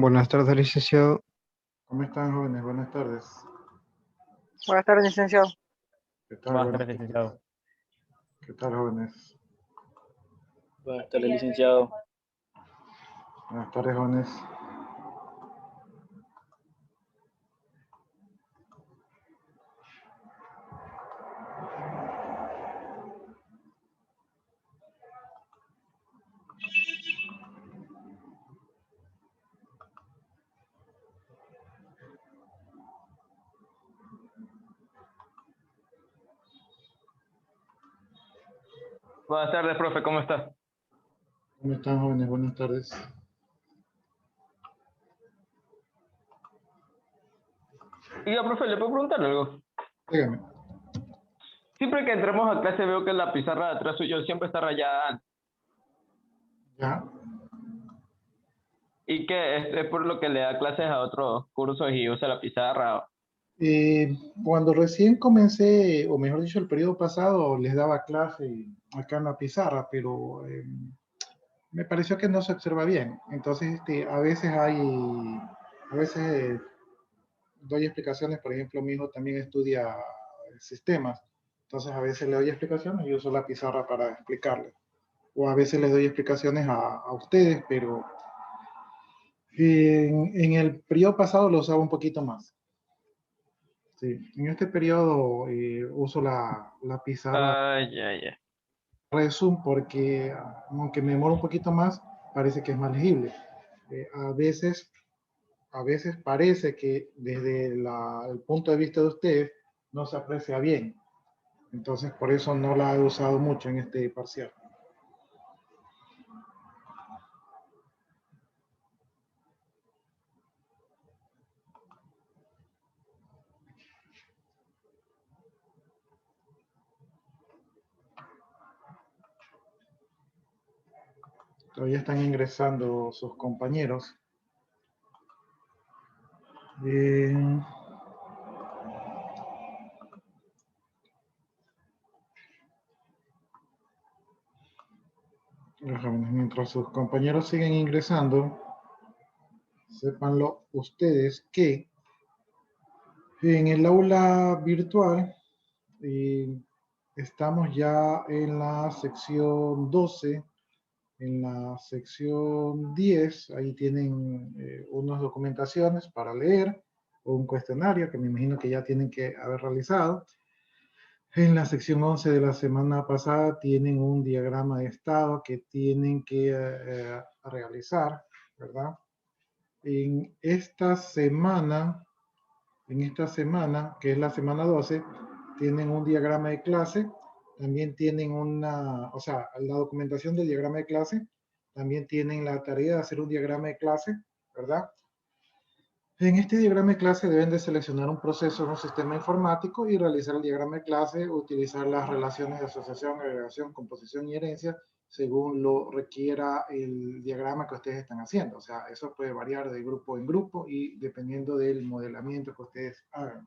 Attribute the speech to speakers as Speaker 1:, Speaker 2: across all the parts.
Speaker 1: Buenas tardes, licenciado.
Speaker 2: ¿Cómo están, jóvenes? Buenas tardes.
Speaker 3: Buenas tardes, licenciado.
Speaker 2: ¿Qué tal?
Speaker 4: Buenas
Speaker 2: Buenas
Speaker 4: tardes,
Speaker 2: tardes.
Speaker 4: licenciado.
Speaker 2: ¿Qué tal, jóvenes?
Speaker 4: Buenas tardes, licenciado.
Speaker 2: Buenas tardes, jóvenes.
Speaker 4: Buenas tardes, profe, ¿cómo está?
Speaker 2: ¿Cómo están, jóvenes? Buenas tardes.
Speaker 4: Oiga, profe, ¿le puedo preguntar algo?
Speaker 2: Dígame.
Speaker 4: Siempre que entramos a clase veo que la pizarra de atrás suyo siempre está rayada.
Speaker 2: ¿Ya?
Speaker 4: ¿Y que es por lo que le da clases a otros cursos y usa la pizarra?
Speaker 2: Cuando recién comencé, o mejor dicho, el periodo pasado, les daba clase acá en la pizarra, pero me pareció que no se observa bien. Entonces, a veces doy explicaciones. Por ejemplo, mi hijo también estudia sistemas. Entonces, a veces le doy explicaciones y uso la pizarra para explicarle. O a veces les doy explicaciones a ustedes, pero en el periodo pasado lo usaba un poquito más. Sí, en este periodo uso la pizarra
Speaker 4: Ya.
Speaker 2: Resume porque, aunque me demora un poquito más, parece que es más legible. Eh, a veces, a veces parece que desde el punto de vista de ustedes no se aprecia bien. Entonces, por eso no la he usado mucho en este parcial. Todavía están ingresando sus compañeros. Eh, Mientras sus compañeros siguen ingresando, sépanlo ustedes que en el aula virtual estamos ya en la sección 12, en la sección 10, ahí tienen unas documentaciones para leer, o un cuestionario que me imagino que ya tienen que haber realizado. En la sección 11 de la semana pasada tienen un diagrama de estado que tienen que realizar, ¿verdad? En esta semana, que es la semana 12, tienen un diagrama de clase, también tienen o sea, la documentación del diagrama de clase, también tienen la tarea de hacer un diagrama de clase, ¿verdad? En este diagrama de clase deben de seleccionar un proceso en un sistema informático y realizar el diagrama de clase, utilizar las relaciones de asociación, agregación, composición y herencia según lo requiera el diagrama que ustedes están haciendo. O sea, eso puede variar de grupo en grupo y dependiendo del modelamiento que ustedes hagan.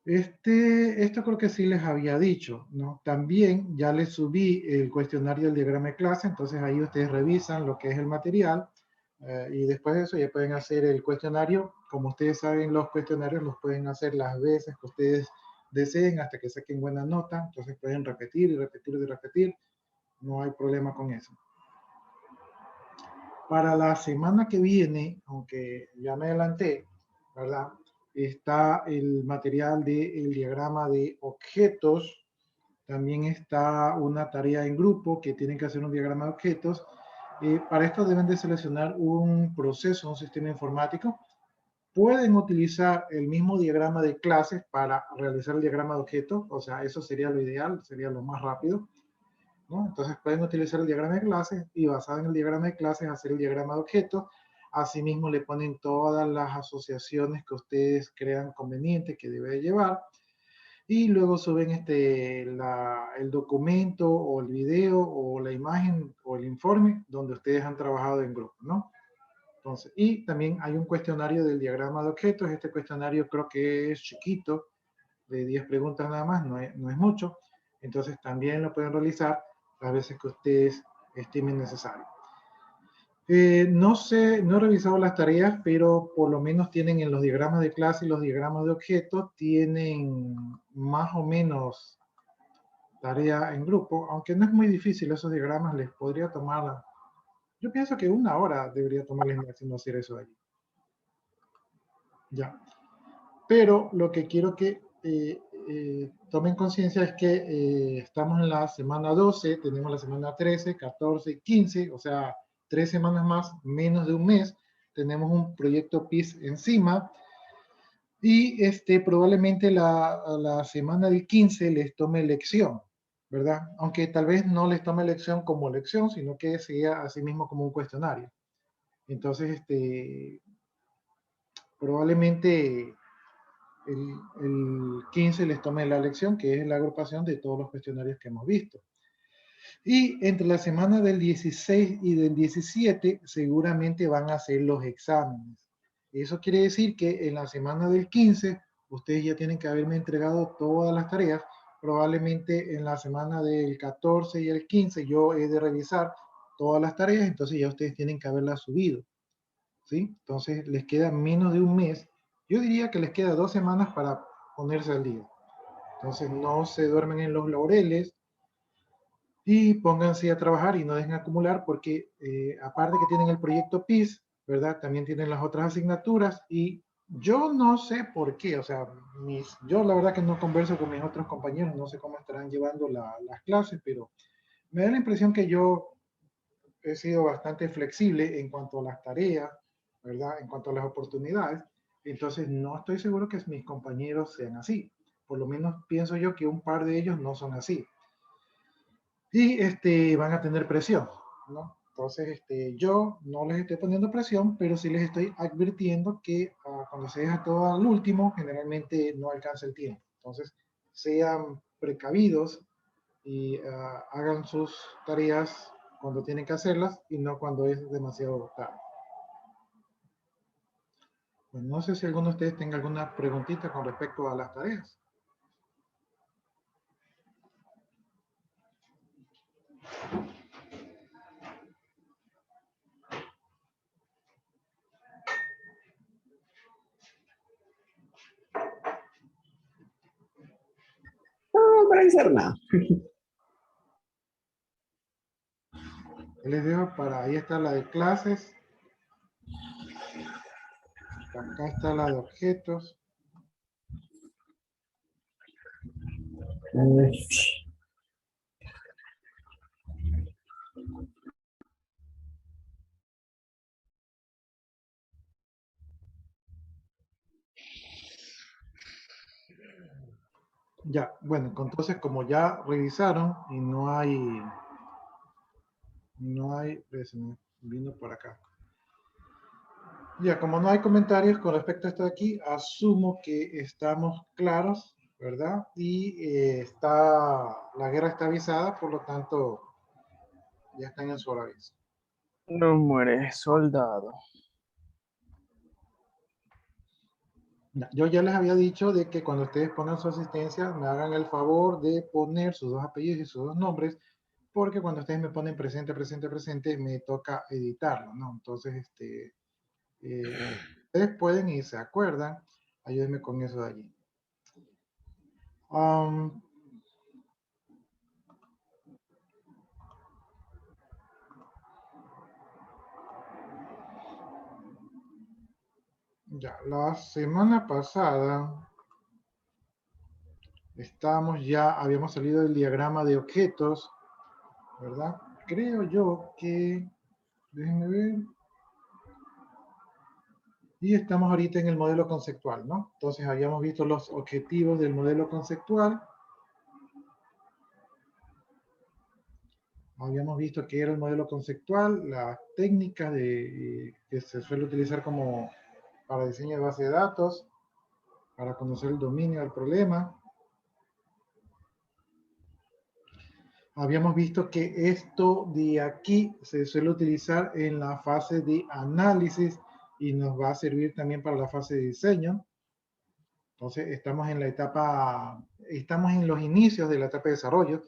Speaker 2: Esto creo que sí les había dicho, ¿no? También ya les subí el cuestionario del diagrama de clase, entonces ahí ustedes revisan lo que es el material y después de eso ya pueden hacer el cuestionario. Como ustedes saben, los cuestionarios los pueden hacer las veces que ustedes deseen hasta que saquen buena nota, entonces pueden repetir y repetir y repetir, no hay problema con eso. Para la semana que viene, aunque ya me adelanté, ¿verdad? Está el material del diagrama de objetos. También está una tarea en grupo que tienen que hacer un diagrama de objetos. Para esto deben de seleccionar un proceso, un sistema informático. Pueden utilizar el mismo diagrama de clases para realizar el diagrama de objetos. O sea, eso sería lo ideal, sería lo más rápido, ¿no? Entonces pueden utilizar el diagrama de clases y basado en el diagrama de clases hacer el diagrama de objetos. Asimismo le ponen todas las asociaciones que ustedes crean conveniente que debe llevar y luego suben el documento o el video o la imagen o el informe donde ustedes han trabajado en grupo, ¿no? Entonces, y también hay un cuestionario del diagrama de objetos. Este cuestionario creo que es chiquito, de 10 preguntas nada más, no es mucho. Entonces también lo pueden realizar las veces que ustedes estimen necesario. No sé, no he revisado las tareas, pero por lo menos tienen en los diagramas de clase y los diagramas de objetos, tienen más o menos tarea en grupo, aunque no es muy difícil esos diagramas, les podría tomar, yo pienso que 1 hora debería tomarles máximo hacer eso de allí. Ya. Pero lo que quiero que tomen conciencia es que estamos en la semana 12, tenemos la semana 13, 14, 15, o sea, 3 semanas más, menos de un mes, tenemos un proyecto PIS encima y probablemente la semana del 15 les tome lección, ¿verdad? Aunque tal vez no les tome lección como lección, sino que sea así mismo como un cuestionario. Entonces, probablemente el 15 les tome la lección, que es la agrupación de todos los cuestionarios que hemos visto. Y entre la semana del 16 y del 17 seguramente van a hacer los exámenes. Eso quiere decir que en la semana del 15 ustedes ya tienen que haberme entregado todas las tareas. Probablemente en la semana del 14 y el 15 yo he de revisar todas las tareas, entonces ya ustedes tienen que haberlas subido. ¿Sí? Entonces les queda menos de un mes. Yo diría que les queda 2 semanas para ponerse al día. Entonces no se duermen en los laureles y pónganse a trabajar y no dejen acumular porque aparte que tienen el proyecto PIS, ¿verdad? También tienen las otras asignaturas y yo no sé por qué, o sea, yo la verdad que no converso con mis otros compañeros, no sé cómo estarán llevando las clases, pero me da la impresión que yo he sido bastante flexible en cuanto a las tareas, ¿verdad? En cuanto a las oportunidades. Entonces, no estoy seguro que mis compañeros sean así. Por lo menos pienso yo que un par de ellos no son así. Y van a tener presión, ¿no? Entonces, yo no les estoy poniendo presión, pero sí les estoy advirtiendo que cuando se deja todo al último, generalmente no alcanza el tiempo. Entonces, sean precavidos y hagan sus tareas cuando tienen que hacerlas y no cuando es demasiado tarde. Pues no sé si alguno de ustedes tenga alguna preguntita con respecto a las tareas.
Speaker 1: No, para avisar nada.
Speaker 2: Les dejo para, ahí está la de clases. Acá está la de objetos. Ya, bueno, entonces como ya revisaron y no hay, se me vino por acá. Ya, como no hay comentarios con respecto a esto de aquí, asumo que estamos claros, ¿verdad? Y la guerra está avisada, por lo tanto, ya están en su hora aviso.
Speaker 3: No muere, soldado.
Speaker 2: Yo ya les había dicho de que cuando ustedes pongan su asistencia, me hagan el favor de poner sus 2 apellidos y sus 2 nombres, porque cuando ustedes me ponen presente, presente, presente, me toca editarlo, ¿no? Entonces, ustedes pueden y se acuerdan, ayúdenme con eso de allí. Ya, la semana pasada habíamos salido del diagrama de objetos, ¿verdad? Creo yo que, déjenme ver, y estamos ahorita en el modelo conceptual, ¿no? Entonces habíamos visto los objetivos del modelo conceptual, habíamos visto qué era el modelo conceptual, las técnicas que se suele utilizar como para diseño de base de datos, para conocer el dominio del problema. Habíamos visto que esto de aquí se suele utilizar en la fase de análisis y nos va a servir también para la fase de diseño. Entonces estamos en los inicios de la etapa de desarrollo.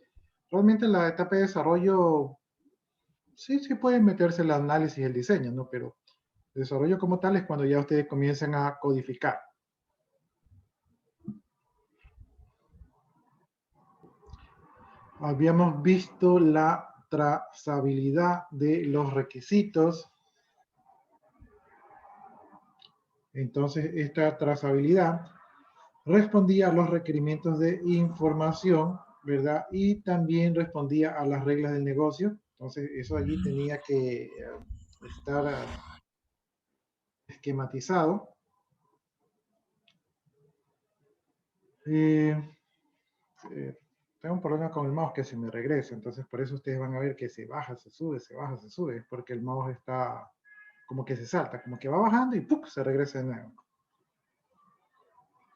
Speaker 2: Realmente la etapa de desarrollo sí, sí pueden meterse el análisis y el diseño, ¿no? Pero desarrollo como tal es cuando ya ustedes comienzan a codificar. Habíamos visto la trazabilidad de los requisitos. Entonces, esta trazabilidad respondía a los requerimientos de información, ¿verdad? Y también respondía a las reglas del negocio. Entonces, eso allí tenía que estar esquematizado. Eh, tengo un problema con el mouse que se me regresa, entonces por eso ustedes van a ver que se baja, se sube, se baja, se sube, es porque el mouse está como que se salta, como que va bajando y ¡pum! Se regresa de nuevo.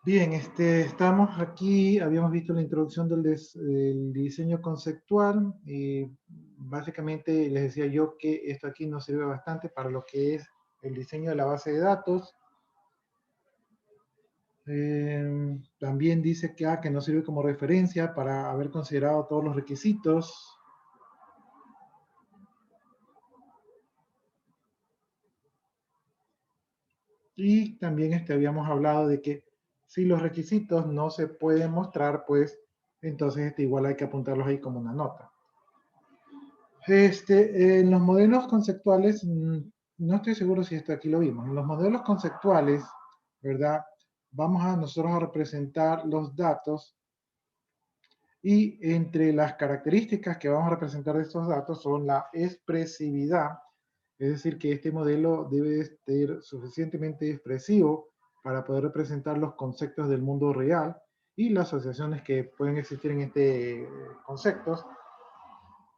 Speaker 2: Bien, estamos aquí, habíamos visto la introducción del diseño conceptual y básicamente les decía yo que esto aquí nos sirve bastante para lo que es el diseño de la base de datos. También dice que nos sirve como referencia para haber considerado todos los requisitos. Y también habíamos hablado de que si los requisitos no se pueden mostrar, pues entonces igual hay que apuntarlos ahí como una nota. En los modelos conceptuales, no estoy seguro si esto aquí lo vimos. En los modelos conceptuales, ¿verdad? Vamos a nosotros a representar los datos y entre las características que vamos a representar de estos datos son la expresividad, es decir, que este modelo debe ser suficientemente expresivo para poder representar los conceptos del mundo real y las asociaciones que pueden existir en este conceptos.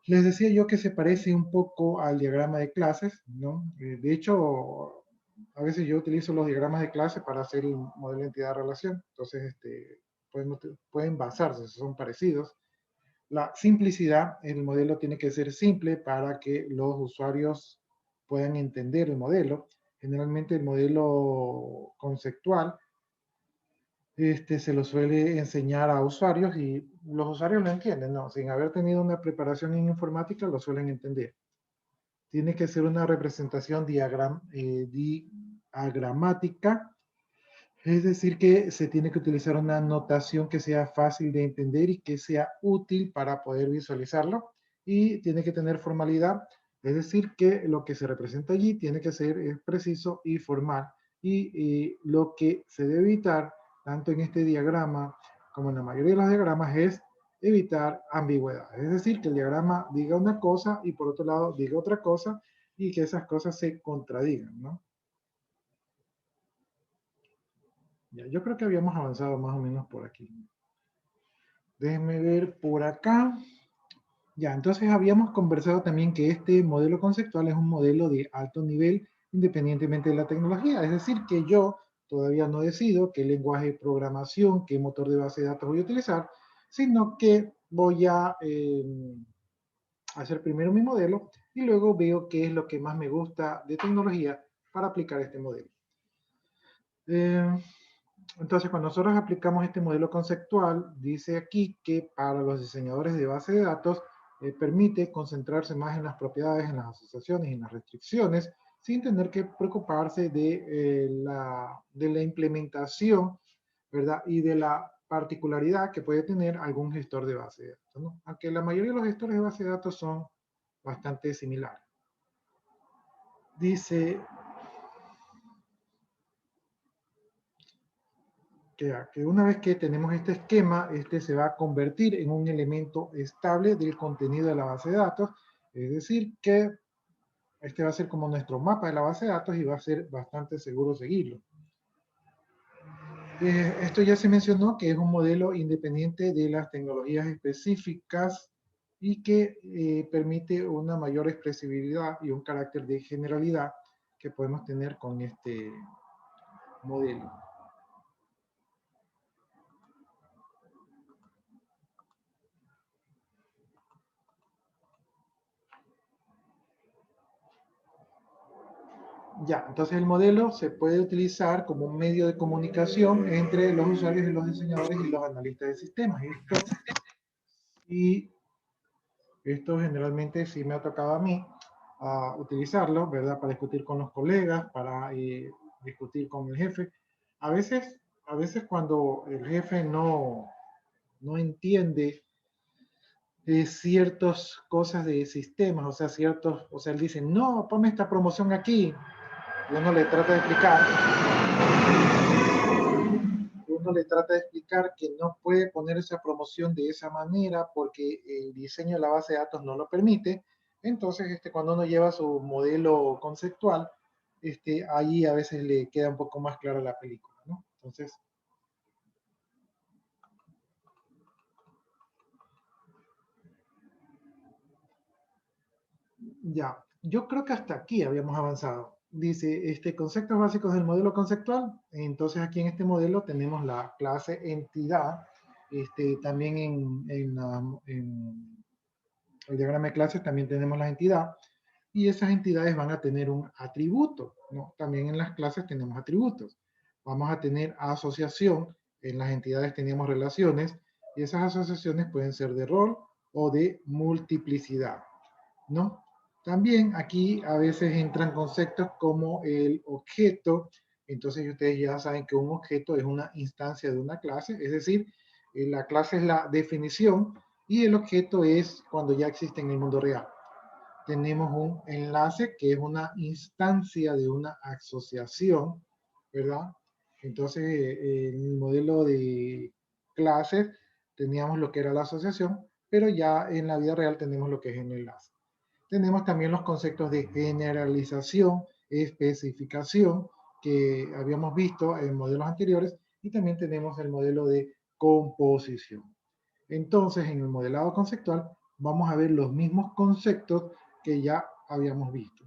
Speaker 2: Les decía yo que se parece un poco al diagrama de clases, ¿no? De hecho, a veces yo utilizo los diagramas de clase para hacer el modelo de entidad-relación, entonces pueden basarse, son parecidos. La simplicidad, el modelo tiene que ser simple para que los usuarios puedan entender el modelo. Generalmente el modelo conceptual se lo suele enseñar a usuarios y los usuarios lo entienden, ¿no? Sin haber tenido una preparación en informática lo suelen entender. Tiene que ser una representación diagramática, es decir, que se tiene que utilizar una notación que sea fácil de entender y que sea útil para poder visualizarlo. Y tiene que tener formalidad, es decir, que lo que se representa allí tiene que ser preciso y formal. Y lo que se debe evitar, tanto en este diagrama como en la mayoría de los diagramas, es evitar ambigüedad. Es decir, que el diagrama diga una cosa y por otro lado diga otra cosa y que esas cosas se contradigan, ¿no? Ya, yo creo que habíamos avanzado más o menos por aquí. Déjenme ver por acá. Ya, entonces habíamos conversado también que este modelo conceptual es un modelo de alto nivel independientemente de la tecnología. Es decir, que yo todavía no decido qué lenguaje de programación, qué motor de base de datos voy a utilizar, sino que voy a hacer primero mi modelo y luego veo qué es lo que más me gusta de tecnología para aplicar este modelo. Entonces, cuando nosotros aplicamos este modelo conceptual, dice aquí que para los diseñadores de base de datos permite concentrarse más en las propiedades, en las asociaciones y en las restricciones, sin tener que preocuparse de la implementación, ¿verdad? Y de la particularidad que puede tener algún gestor de base de datos, ¿no? Aunque la mayoría de los gestores de base de datos son bastante similares. Dice que una vez que tenemos este esquema, este se va a convertir en un elemento estable del contenido de la base de datos, es decir, que este va a ser como nuestro mapa de la base de datos y va a ser bastante seguro seguirlo. Esto ya se mencionó que es un modelo independiente de las tecnologías específicas y que permite una mayor expresibilidad y un carácter de generalidad que podemos tener con este modelo. Ya, entonces el modelo se puede utilizar como un medio de comunicación entre los usuarios y los diseñadores y los analistas de sistemas. Y esto generalmente sí me ha tocado a mí utilizarlo, ¿verdad? Para discutir con los colegas, para discutir con el jefe. A veces cuando el jefe no entiende ciertas cosas de sistemas, o sea, él dice, no, ponme esta promoción aquí, y uno le trata de explicar que no puede poner esa promoción de esa manera porque el diseño de la base de datos no lo permite. Entonces, cuando uno lleva su modelo conceptual, ahí a veces le queda un poco más clara la película, ¿no? Entonces, ya, yo creo que hasta aquí habíamos avanzado. Dice, conceptos básicos del modelo conceptual. Entonces aquí en este modelo tenemos la clase entidad. También en el diagrama de clases también tenemos la entidad. Y esas entidades van a tener un atributo, ¿no? También en las clases tenemos atributos. Vamos a tener asociación. En las entidades tenemos relaciones. Y esas asociaciones pueden ser de rol o de multiplicidad, ¿no? También aquí a veces entran conceptos como el objeto. Entonces ustedes ya saben que un objeto es una instancia de una clase, es decir, la clase es la definición y el objeto es cuando ya existe en el mundo real. Tenemos un enlace que es una instancia de una asociación, ¿verdad? Entonces, en el modelo de clases teníamos lo que era la asociación, pero ya en la vida real tenemos lo que es el enlace. Tenemos también los conceptos de generalización, especificación, que habíamos visto en modelos anteriores, y también tenemos el modelo de composición. Entonces, en el modelado conceptual vamos a ver los mismos conceptos que ya habíamos visto.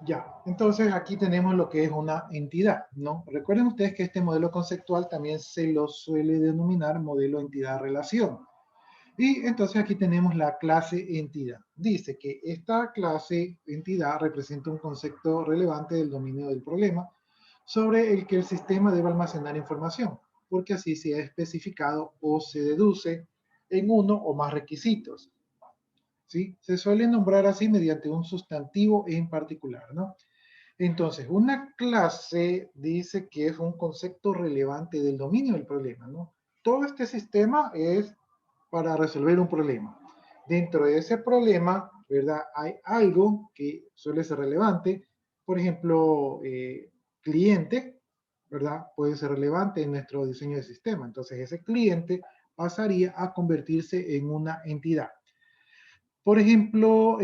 Speaker 2: Ya, entonces aquí tenemos lo que es una entidad, ¿no? Recuerden ustedes que este modelo conceptual también se lo suele denominar modelo entidad-relación. Y entonces aquí tenemos la clase entidad. Dice que esta clase entidad representa un concepto relevante del dominio del problema sobre el que el sistema debe almacenar información, porque así se ha especificado o se deduce en uno o más requisitos. ¿Sí? Se suele nombrar así mediante un sustantivo en particular, ¿no? Entonces, una clase dice que es un concepto relevante del dominio del problema, ¿no? Todo este sistema es para resolver un problema. Dentro de ese problema, ¿verdad? Hay algo que suele ser relevante, por ejemplo, cliente, ¿verdad? Puede ser relevante en nuestro diseño de sistema. Entonces, ese cliente pasaría a convertirse en una entidad. Por ejemplo,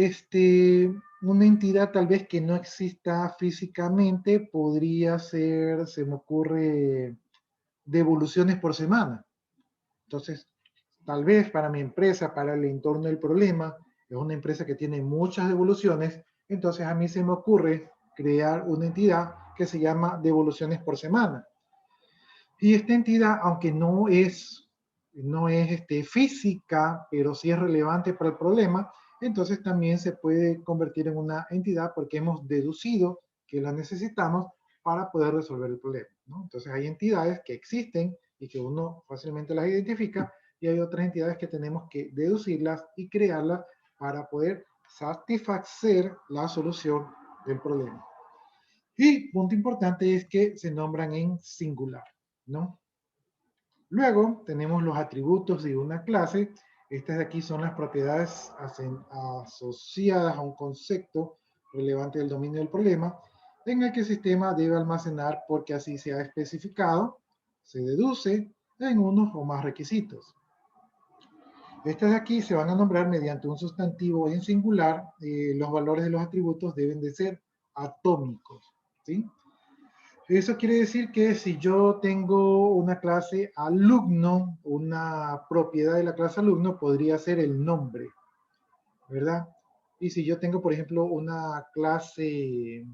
Speaker 2: una entidad tal vez que no exista físicamente podría ser, se me ocurre, devoluciones por semana. Entonces, tal vez para mi empresa, para el entorno del problema, es una empresa que tiene muchas devoluciones, entonces a mí se me ocurre crear una entidad que se llama devoluciones por semana. Y esta entidad, aunque no es física, pero sí es relevante para el problema, entonces también se puede convertir en una entidad porque hemos deducido que la necesitamos para poder resolver el problema, ¿no? Entonces hay entidades que existen y que uno fácilmente las identifica, y hay otras entidades que tenemos que deducirlas y crearlas para poder satisfacer la solución del problema. Y punto importante es que se nombran en singular, ¿no? Luego tenemos los atributos de una clase. Estas de aquí son las propiedades asociadas a un concepto relevante del dominio del problema, en el que el sistema debe almacenar porque así se ha especificado, se deduce en unos o más requisitos. Estas de aquí se van a nombrar mediante un sustantivo en singular. Los valores de los atributos deben de ser atómicos, ¿sí? Eso quiere decir que si yo tengo una clase alumno, una propiedad de la clase alumno podría ser el nombre, ¿verdad? Y si yo tengo, por ejemplo, una clase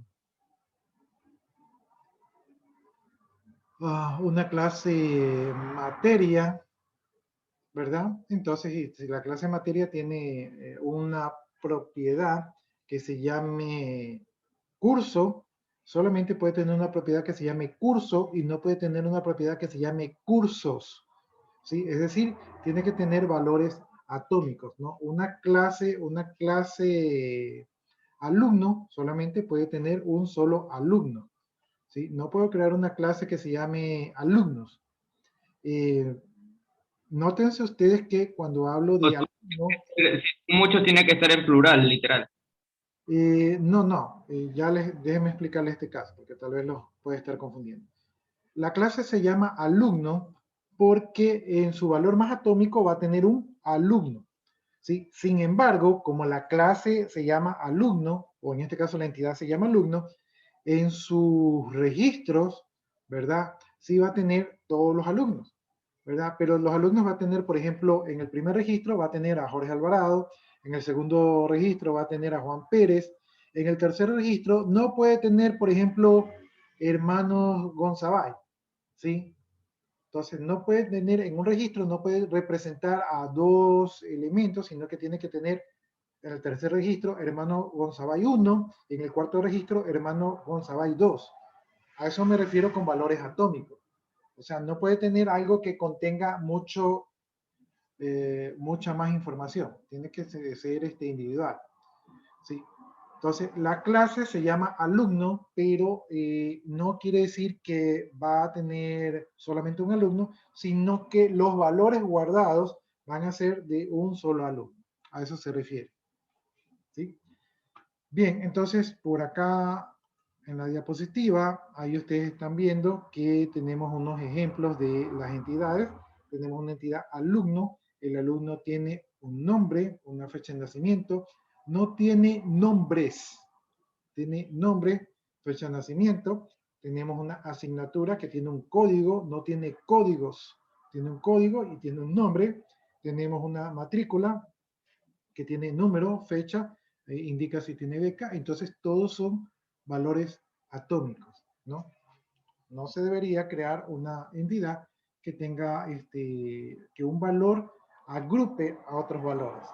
Speaker 2: materia, ¿verdad? Entonces, si la clase materia tiene una propiedad que se llame curso, solamente puede tener una propiedad que se llame curso y no puede tener una propiedad que se llame cursos, ¿sí? Es decir, tiene que tener valores atómicos, ¿no? Una clase alumno solamente puede tener un solo alumno, ¿sí? No puedo crear una clase que se llame alumnos. Nótense ustedes que cuando hablo de alumno,
Speaker 4: Mucho tiene que estar en plural, literal.
Speaker 2: déjenme explicarles este caso, porque tal vez los puede estar confundiendo. La clase se llama alumno porque en su valor más atómico va a tener un alumno, ¿sí? Sin embargo, como la clase se llama alumno, o en este caso la entidad se llama alumno, en sus registros, ¿verdad? Sí va a tener todos los alumnos, ¿verdad? Pero los alumnos va a tener, por ejemplo, en el primer registro va a tener a Jorge Alvarado, en el segundo registro va a tener a Juan Pérez, en el tercer registro no puede tener, por ejemplo, hermanos Gonzabay, ¿sí? Entonces no puede tener, en un registro no puede representar a dos elementos, sino que tiene que tener en el tercer registro hermano Gonzabay 1, en el cuarto registro hermano Gonzabay 2. A eso me refiero con valores atómicos. O sea, no puede tener algo que contenga mucha más información. Tiene que ser individual. ¿Sí? Entonces, la clase se llama alumno, pero no quiere decir que va a tener solamente un alumno, sino que los valores guardados van a ser de un solo alumno. A eso se refiere. ¿Sí? Bien, entonces por acá en la diapositiva, ahí ustedes están viendo que tenemos unos ejemplos de las entidades. Tenemos una entidad alumno. El alumno tiene un nombre, una fecha de nacimiento. No tiene nombres. Tiene nombre, fecha de nacimiento. Tenemos una asignatura que tiene un código, no tiene códigos. Tiene un código y tiene un nombre. Tenemos una matrícula que tiene número, fecha, indica si tiene beca. Entonces todos son valores atómicos, ¿no? No se debería crear una entidad que tenga que un valor agrupe a otros valores.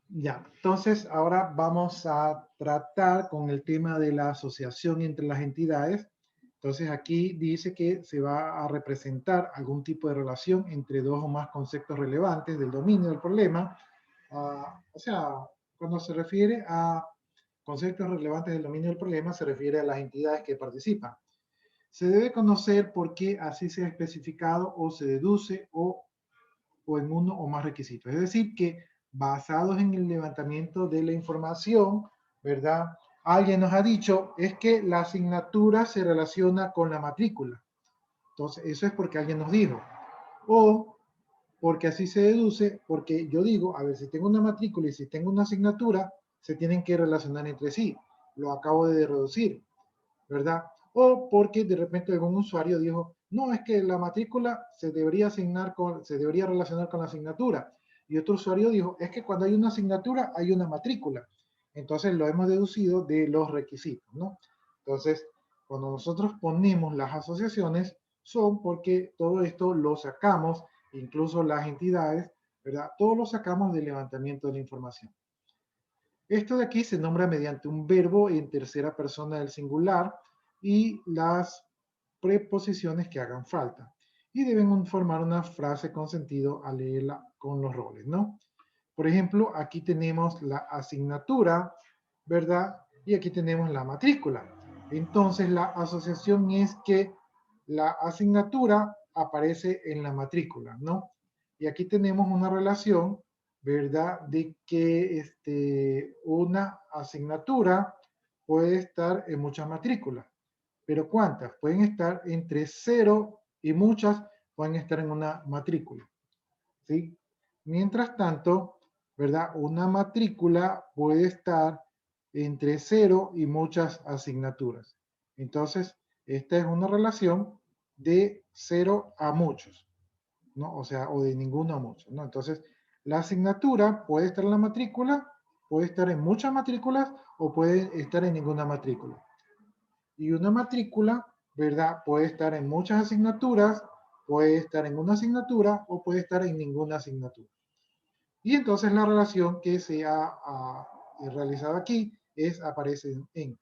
Speaker 2: Ya, entonces ahora vamos a tratar con el tema de la asociación entre las entidades. Entonces aquí dice que se va a representar algún tipo de relación entre dos o más conceptos relevantes del dominio del problema. O sea, cuando se refiere a conceptos relevantes del dominio del problema, se refiere a las entidades que participan. Se debe conocer por qué así se ha especificado o se deduce o en uno o más requisitos. Es decir, que basados en el levantamiento de la información, ¿verdad? Alguien nos ha dicho, es que la asignatura se relaciona con la matrícula. Entonces, eso es porque alguien nos dijo. O porque así se deduce, porque yo digo, a ver, si tengo una matrícula y si tengo una asignatura, se tienen que relacionar entre sí. Lo acabo de reducir, ¿verdad? O porque de repente algún usuario dijo, no, es que la matrícula se debería relacionar con la asignatura. Y otro usuario dijo, es que cuando hay una asignatura hay una matrícula. Entonces lo hemos deducido de los requisitos, ¿no? Entonces, cuando nosotros ponemos las asociaciones, son porque todo esto lo sacamos, incluso las entidades, ¿verdad? Todo lo sacamos del levantamiento de la información. Esto de aquí se nombra mediante un verbo en tercera persona del singular y las preposiciones que hagan falta. Y deben formar una frase con sentido al leerla con los roles, ¿no? Por ejemplo, aquí tenemos la asignatura, ¿verdad? Y aquí tenemos la matrícula. Entonces, la asociación es que la asignatura aparece en la matrícula, ¿no? Y aquí tenemos una relación, ¿verdad? De que una asignatura puede estar en muchas matrículas. ¿Pero cuántas? Pueden estar entre 0 y muchas pueden estar en una matrícula. ¿Sí? Mientras tanto, ¿verdad? Una matrícula puede estar entre 0 y muchas asignaturas. Entonces, esta es una relación de 0 a muchos, ¿no? O sea, o de ninguno a muchos, ¿no? Entonces, la asignatura puede estar en la matrícula, puede estar en muchas matrículas o puede estar en ninguna matrícula. Y una matrícula, ¿verdad? Puede estar en muchas asignaturas, puede estar en una asignatura o puede estar en ninguna asignatura. Y entonces la relación que se ha realizado aquí aparece en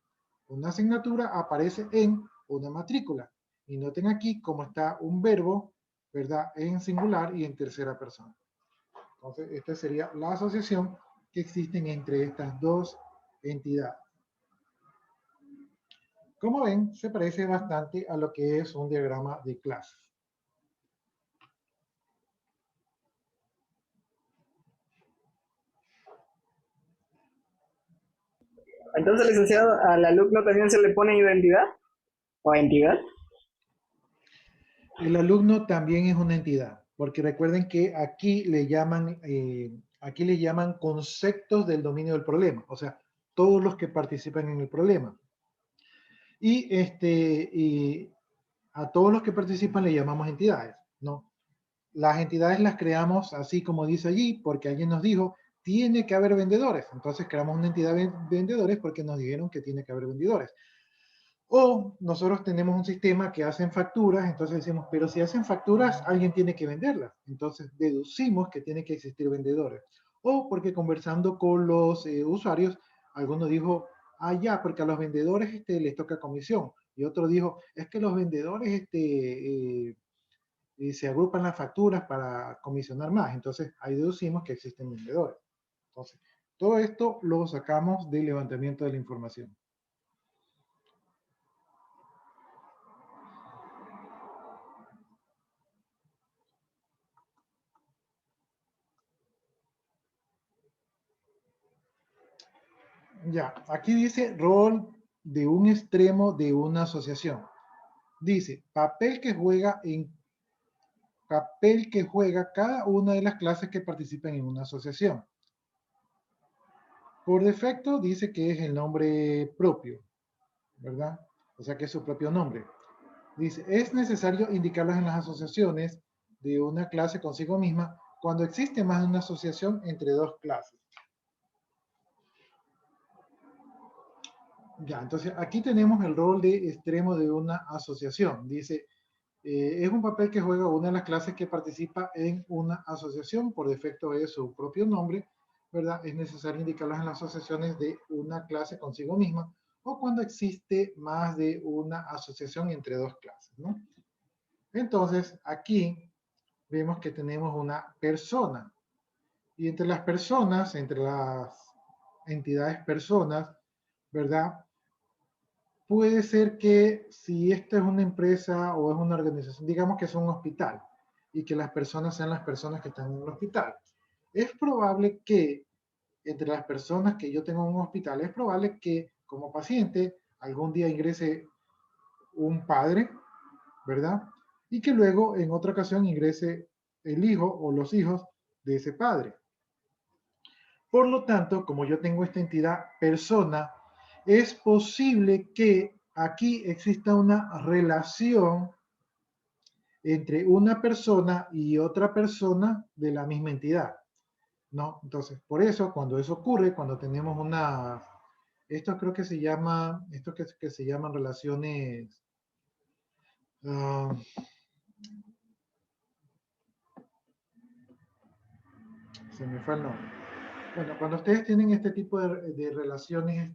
Speaker 2: una asignatura, aparece en una matrícula. Y noten aquí cómo está un verbo, ¿verdad? En singular y en tercera persona. Entonces, esta sería la asociación que existen entre estas dos entidades. Como ven, se parece bastante a lo que es un diagrama de clases.
Speaker 5: Entonces, licenciado, ¿al alumno también se le pone identidad o entidad?
Speaker 2: El alumno también es una entidad, porque recuerden que aquí le llaman conceptos del dominio del problema, o sea, todos los que participan en el problema. Y a todos los que participan le llamamos entidades, ¿no? Las entidades las creamos así como dice allí, porque alguien nos dijo, tiene que haber vendedores. Entonces creamos una entidad de vendedores porque nos dijeron que tiene que haber vendedores. O nosotros tenemos un sistema que hacen facturas, entonces decimos, pero si hacen facturas, alguien tiene que venderlas. Entonces deducimos que tiene que existir vendedores. O porque conversando con los usuarios, alguno dijo, ah, ya, porque a los vendedores les toca comisión. Y otro dijo, es que los vendedores se agrupan las facturas para comisionar más. Entonces ahí deducimos que existen vendedores. Entonces, todo esto lo sacamos del levantamiento de la información. Ya, aquí dice rol de un extremo de una asociación. Dice, papel que juega cada una de las clases que participan en una asociación. Por defecto dice que es el nombre propio, ¿verdad? O sea que es su propio nombre. Dice, es necesario indicarlas en las asociaciones de una clase consigo misma cuando existe más de una asociación entre dos clases. Ya, entonces aquí tenemos el rol de extremo de una asociación. Dice, es un papel que juega una de las clases que participa en una asociación, por defecto es su propio nombre, ¿verdad? Es necesario indicarlas en las asociaciones de una clase consigo misma o cuando existe más de una asociación entre dos clases, ¿no? Entonces, aquí vemos que tenemos una persona y entre las personas, entre las entidades personas, ¿verdad? Puede ser que si esta es una empresa o es una organización, digamos que es un hospital y que las personas sean las personas que están en el hospital. Es probable que entre las personas que yo tengo en un hospital, es probable que como paciente algún día ingrese un padre, ¿verdad? Y que luego en otra ocasión ingrese el hijo o los hijos de ese padre. Por lo tanto, como yo tengo esta entidad persona, es posible que aquí exista una relación entre una persona y otra persona de la misma entidad, ¿no? Entonces, por eso, cuando eso ocurre, cuando tenemos esto creo que se llama, esto que se llaman relaciones, uh, se me fue el nombre. Bueno, cuando ustedes tienen este tipo de relaciones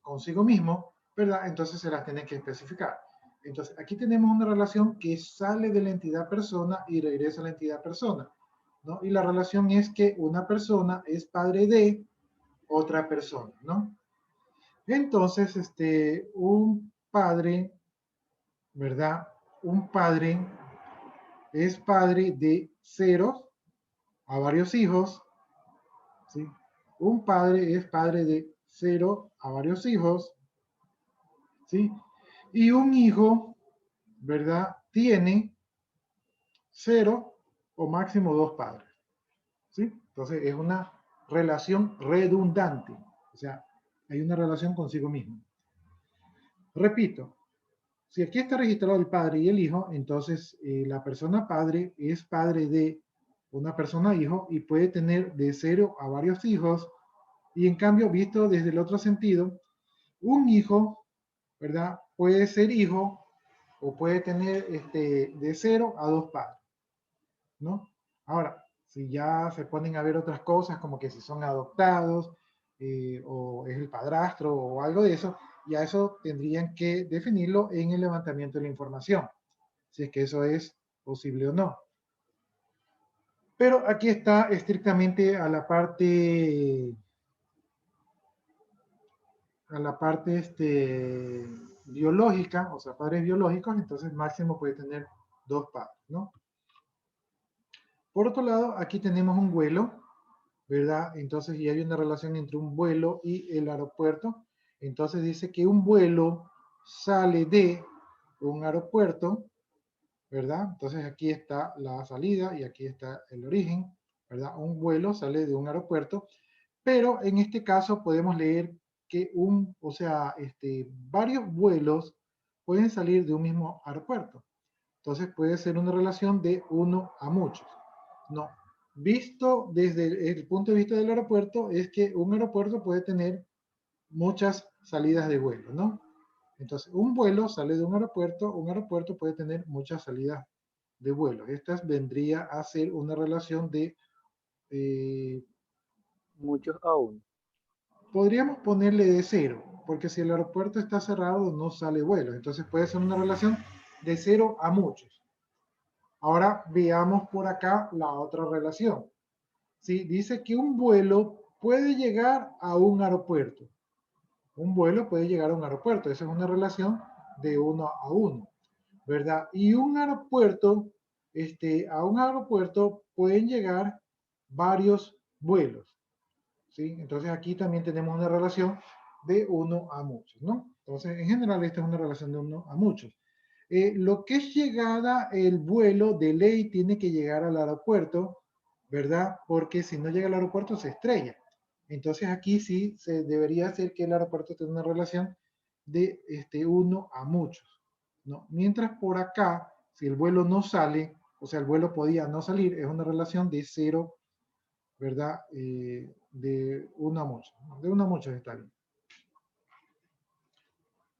Speaker 2: consigo mismo, ¿verdad? Entonces se las tienen que especificar. Entonces, aquí tenemos una relación que sale de la entidad persona y regresa a la entidad persona, ¿no? Y la relación es que una persona es padre de otra persona, ¿no? Entonces, un padre, ¿verdad? Un padre es padre de 0 a varios hijos, ¿sí? Un padre es padre de 0 a varios hijos, ¿sí? Y un hijo, ¿verdad? Tiene 0 o máximo 2 padres, ¿sí? Entonces es una relación redundante, o sea, hay una relación consigo mismo. Repito, si aquí está registrado el padre y el hijo, entonces la persona padre es padre de una persona hijo y puede tener de 0 a varios hijos. Y en cambio, visto desde el otro sentido, un hijo, ¿verdad? Puede ser hijo o puede tener de 0 a 2 padres, ¿no? Ahora, Si ya se ponen a ver otras cosas, como que si son adoptados, o es el padrastro o algo de eso, ya eso tendrían que definirlo en el levantamiento de la información, si es que eso es posible o no. Pero aquí está estrictamente a la parte biológica, o sea, padres biológicos, entonces máximo puede tener 2 padres, ¿no? Por otro lado, aquí tenemos un vuelo, ¿verdad? Entonces, y hay una relación entre un vuelo y el aeropuerto. Entonces dice que un vuelo sale de un aeropuerto, ¿verdad? Entonces aquí está la salida y aquí está el origen, ¿verdad? Un vuelo sale de un aeropuerto, pero en este caso podemos leer que varios vuelos pueden salir de un mismo aeropuerto. Entonces puede ser una relación de uno a muchos. No, visto desde el punto de vista del aeropuerto, es que un aeropuerto puede tener muchas salidas de vuelo, ¿no? Entonces, un vuelo sale de un aeropuerto puede tener muchas salidas de vuelo. Esta vendría a ser una relación de,
Speaker 3: Muchos aún.
Speaker 2: podríamos ponerle de 0, porque si el aeropuerto está cerrado no sale vuelo. Entonces puede ser una relación de 0 a muchos. Ahora veamos por acá la otra relación. ¿Sí? Dice que un vuelo puede llegar a un aeropuerto. Un vuelo puede llegar a un aeropuerto. Esa es una relación de 1 a 1, ¿verdad? Y a un aeropuerto pueden llegar varios vuelos, ¿sí? Entonces aquí también tenemos una relación de 1 a muchos, ¿no? Entonces, en general, esta es una relación de 1 a muchos. Lo que es llegada, el vuelo de ley tiene que llegar al aeropuerto, ¿verdad? Porque si no llega al aeropuerto se estrella. Entonces aquí sí se debería hacer que el aeropuerto tenga una relación de 1 a muchos, ¿no? Mientras por acá, si el vuelo no sale, o sea, el vuelo podía no salir, es una relación de 0, ¿verdad? De 1 a muchos, ¿no? De 1 a muchos está bien.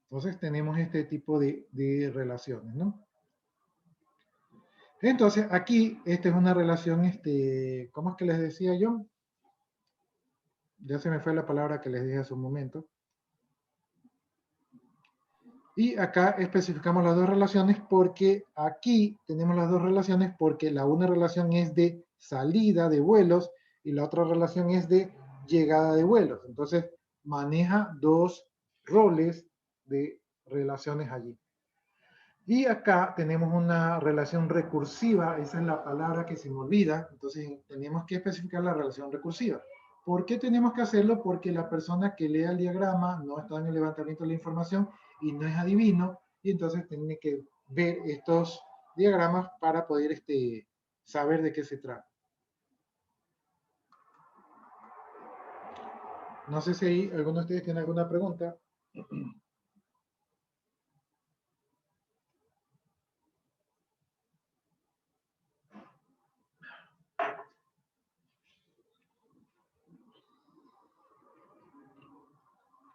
Speaker 2: Entonces tenemos este tipo de relaciones, ¿no? Entonces, aquí, esta es una relación, ¿cómo es que les decía yo? Ya se me fue la palabra que les dije hace un momento. Y acá especificamos las dos relaciones porque aquí tenemos las dos relaciones porque la una relación es de salida de vuelos y la otra relación es de llegada de vuelos. Entonces, maneja dos roles de relaciones allí. Y acá tenemos una relación recursiva, esa es la palabra que se me olvida, entonces tenemos que especificar la relación recursiva. ¿Por qué tenemos que hacerlo? Porque la persona que lea el diagrama no está en el levantamiento de la información y no es adivino, y entonces tiene que ver estos diagramas para poder saber de qué se trata. No sé si alguno de ustedes tiene alguna pregunta.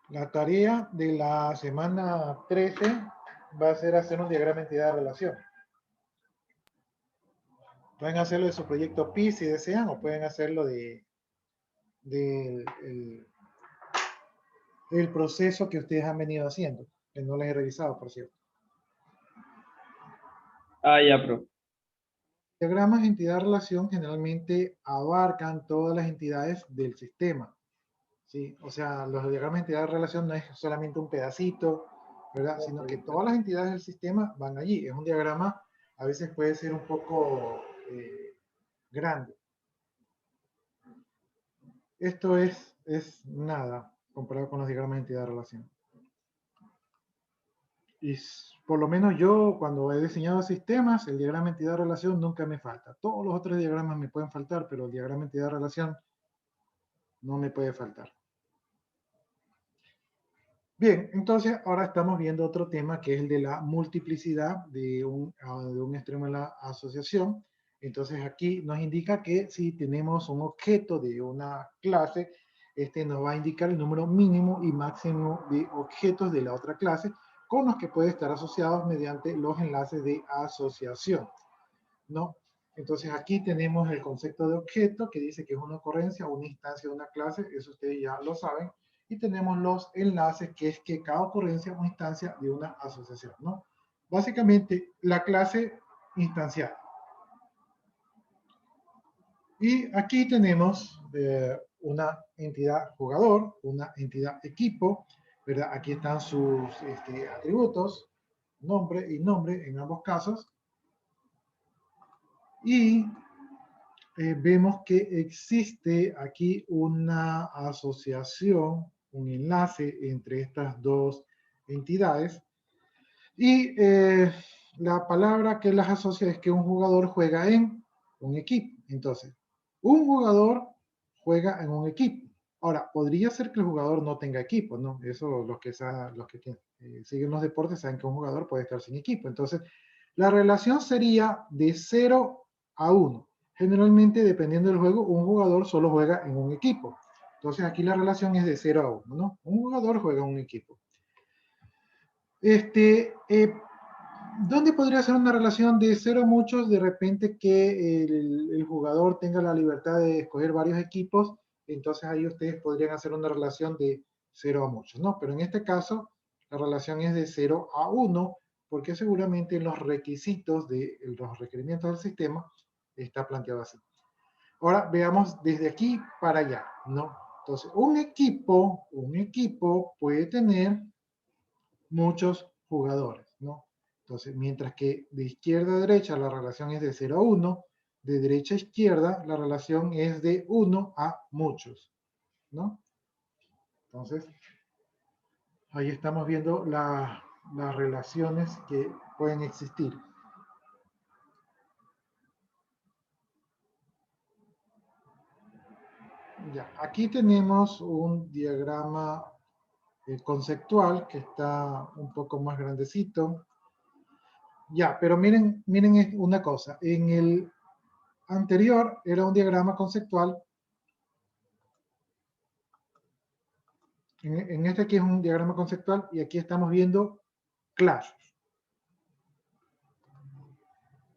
Speaker 2: La tarea de la semana 13 va a ser hacer un diagrama de entidad de relación. Pueden hacerlo de su proyecto PI si desean, o pueden hacerlo del proceso que ustedes han venido haciendo, que no les he revisado, por cierto.
Speaker 4: Ah, ya, pro.
Speaker 2: Diagramas de entidad-relación generalmente abarcan todas las entidades del sistema, ¿sí? O sea, los diagramas de entidad-relación no es solamente un pedacito, ¿verdad? Sino que todas las entidades del sistema van allí. Es un diagrama, a veces puede ser un poco grande. Esto es nada comparado con los diagramas de entidad-relación. Y por lo menos yo, cuando he diseñado sistemas, el diagrama entidad-relación nunca me falta. Todos los otros diagramas me pueden faltar, pero el diagrama entidad-relación no me puede faltar. Bien, entonces ahora estamos viendo otro tema que es el de la multiplicidad de un extremo en la asociación. Entonces aquí nos indica que si tenemos un objeto de una clase, nos va a indicar el número mínimo y máximo de objetos de la otra clase con los que puede estar asociados mediante los enlaces de asociación, ¿no? Entonces aquí tenemos el concepto de objeto que dice que es una ocurrencia o una instancia de una clase, eso ustedes ya lo saben. Y tenemos los enlaces, que es que cada ocurrencia es una instancia de una asociación, ¿no? Básicamente, la clase instanciada. Y aquí tenemos una entidad jugador, una entidad equipo, ¿verdad? Aquí están sus atributos, nombre y nombre en ambos casos. Y vemos que existe aquí una asociación, un enlace entre estas dos entidades. Y la palabra que las asocia es que un jugador juega en un equipo. Entonces, un jugador juega en un equipo. Ahora, podría ser que el jugador no tenga equipo, ¿no? Eso los que siguen los deportes saben que un jugador puede estar sin equipo. Entonces, la relación sería de 0 a 1. Generalmente, dependiendo del juego, un jugador solo juega en un equipo. Entonces, aquí la relación es de 0 a 1, ¿no? Un jugador juega en un equipo. ¿Dónde podría ser una relación de 0 a muchos? De repente que el jugador tenga la libertad de escoger varios equipos, entonces ahí ustedes podrían hacer una relación de 0 a muchos, ¿no? Pero en este caso, la relación es de 0 a 1, porque seguramente en los requisitos de los requerimientos del sistema está planteado así. Ahora veamos desde aquí para allá, ¿no? Entonces, un equipo puede tener muchos jugadores, ¿no? Entonces, mientras que de izquierda a derecha la relación es de 0 a 1, de derecha a izquierda la relación es de 1 a muchos, ¿no? Entonces, ahí estamos viendo las relaciones que pueden existir. Ya, aquí tenemos un diagrama conceptual que está un poco más grandecito. Ya, pero miren una cosa. En el anterior era un diagrama conceptual. En este aquí es un diagrama conceptual y aquí estamos viendo clases.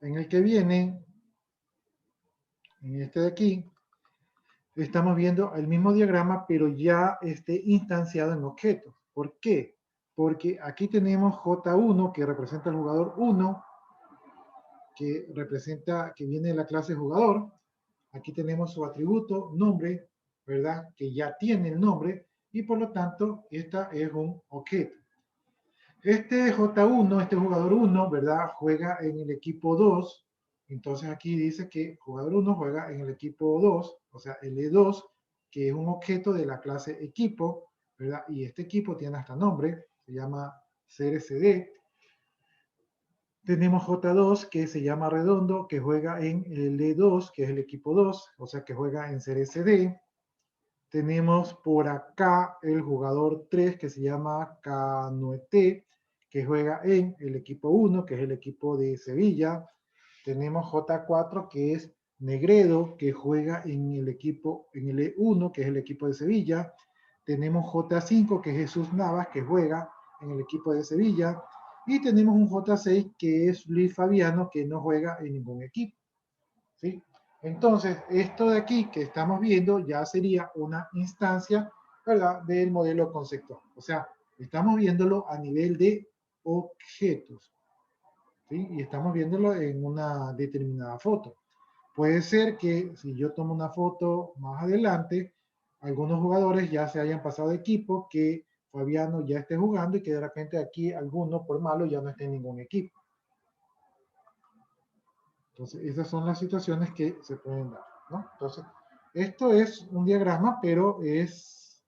Speaker 2: En el que viene, en este de aquí, estamos viendo el mismo diagrama, pero ya instanciado en objetos. ¿Por qué? Porque aquí tenemos J1, que representa al jugador 1, que viene de la clase jugador. Aquí tenemos su atributo, nombre, ¿verdad? Que ya tiene el nombre, y por lo tanto, esta es un objeto. Este J1, este jugador 1, ¿verdad? Juega en el equipo 2. Entonces aquí dice que jugador 1 juega en el equipo 2, o sea, el E2, que es un objeto de la clase equipo, ¿verdad? Y este equipo tiene hasta nombre, se llama CRCD. Tenemos J2, que se llama redondo, que juega en el E2, que es el equipo 2, o sea, que juega en CRCD. Tenemos por acá el jugador 3, que se llama Canuete, que juega en el equipo 1, que es el equipo de Sevilla. Tenemos J4, que es Negredo, que juega en el equipo, en el E1, que es el equipo de Sevilla. Tenemos J5, que es Jesús Navas, que juega en el equipo de Sevilla. Y tenemos un J6, que es Luis Fabiano, que no juega en ningún equipo. ¿Sí? Entonces, esto de aquí que estamos viendo ya sería una instancia, ¿verdad?, del modelo conceptual. O sea, estamos viéndolo a nivel de objetos. ¿Sí? Y estamos viéndolo en una determinada foto. Puede ser que si yo tomo una foto más adelante, algunos jugadores ya se hayan pasado de equipo, que Fabiano ya esté jugando y que de repente aquí alguno por malo ya no esté en ningún equipo. Entonces, esas son las situaciones que se pueden dar, ¿no? Entonces, esto es un diagrama, pero es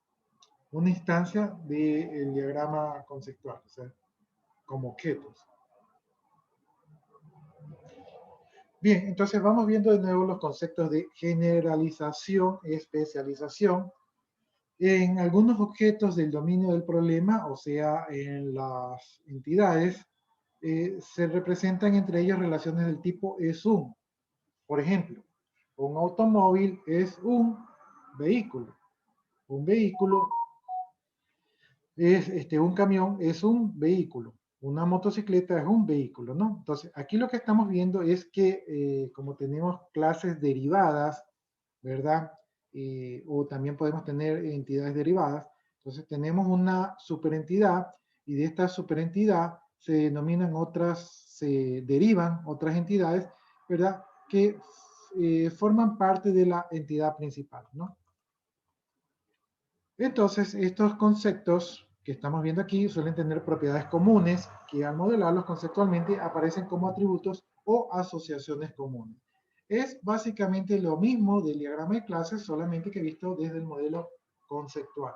Speaker 2: una instancia del diagrama conceptual, o sea, como objetos. Bien, entonces vamos viendo de nuevo los conceptos de generalización y especialización. En algunos objetos del dominio del problema, o sea, en las entidades, se representan entre ellos relaciones del tipo es un. Por ejemplo, un automóvil es un vehículo. Un vehículo es, un camión es un vehículo. Una motocicleta es un vehículo, ¿no? Entonces, aquí lo que estamos viendo es que como tenemos clases derivadas, ¿verdad? O también podemos tener entidades derivadas. Entonces, tenemos una superentidad y de esta superentidad se denominan otras, se derivan otras entidades, ¿verdad? Que forman parte de la entidad principal, ¿no? Entonces, estos conceptos que estamos viendo aquí suelen tener propiedades comunes que al modelarlos conceptualmente aparecen como atributos o asociaciones comunes. Es básicamente lo mismo del diagrama de clases, solamente que visto desde el modelo conceptual.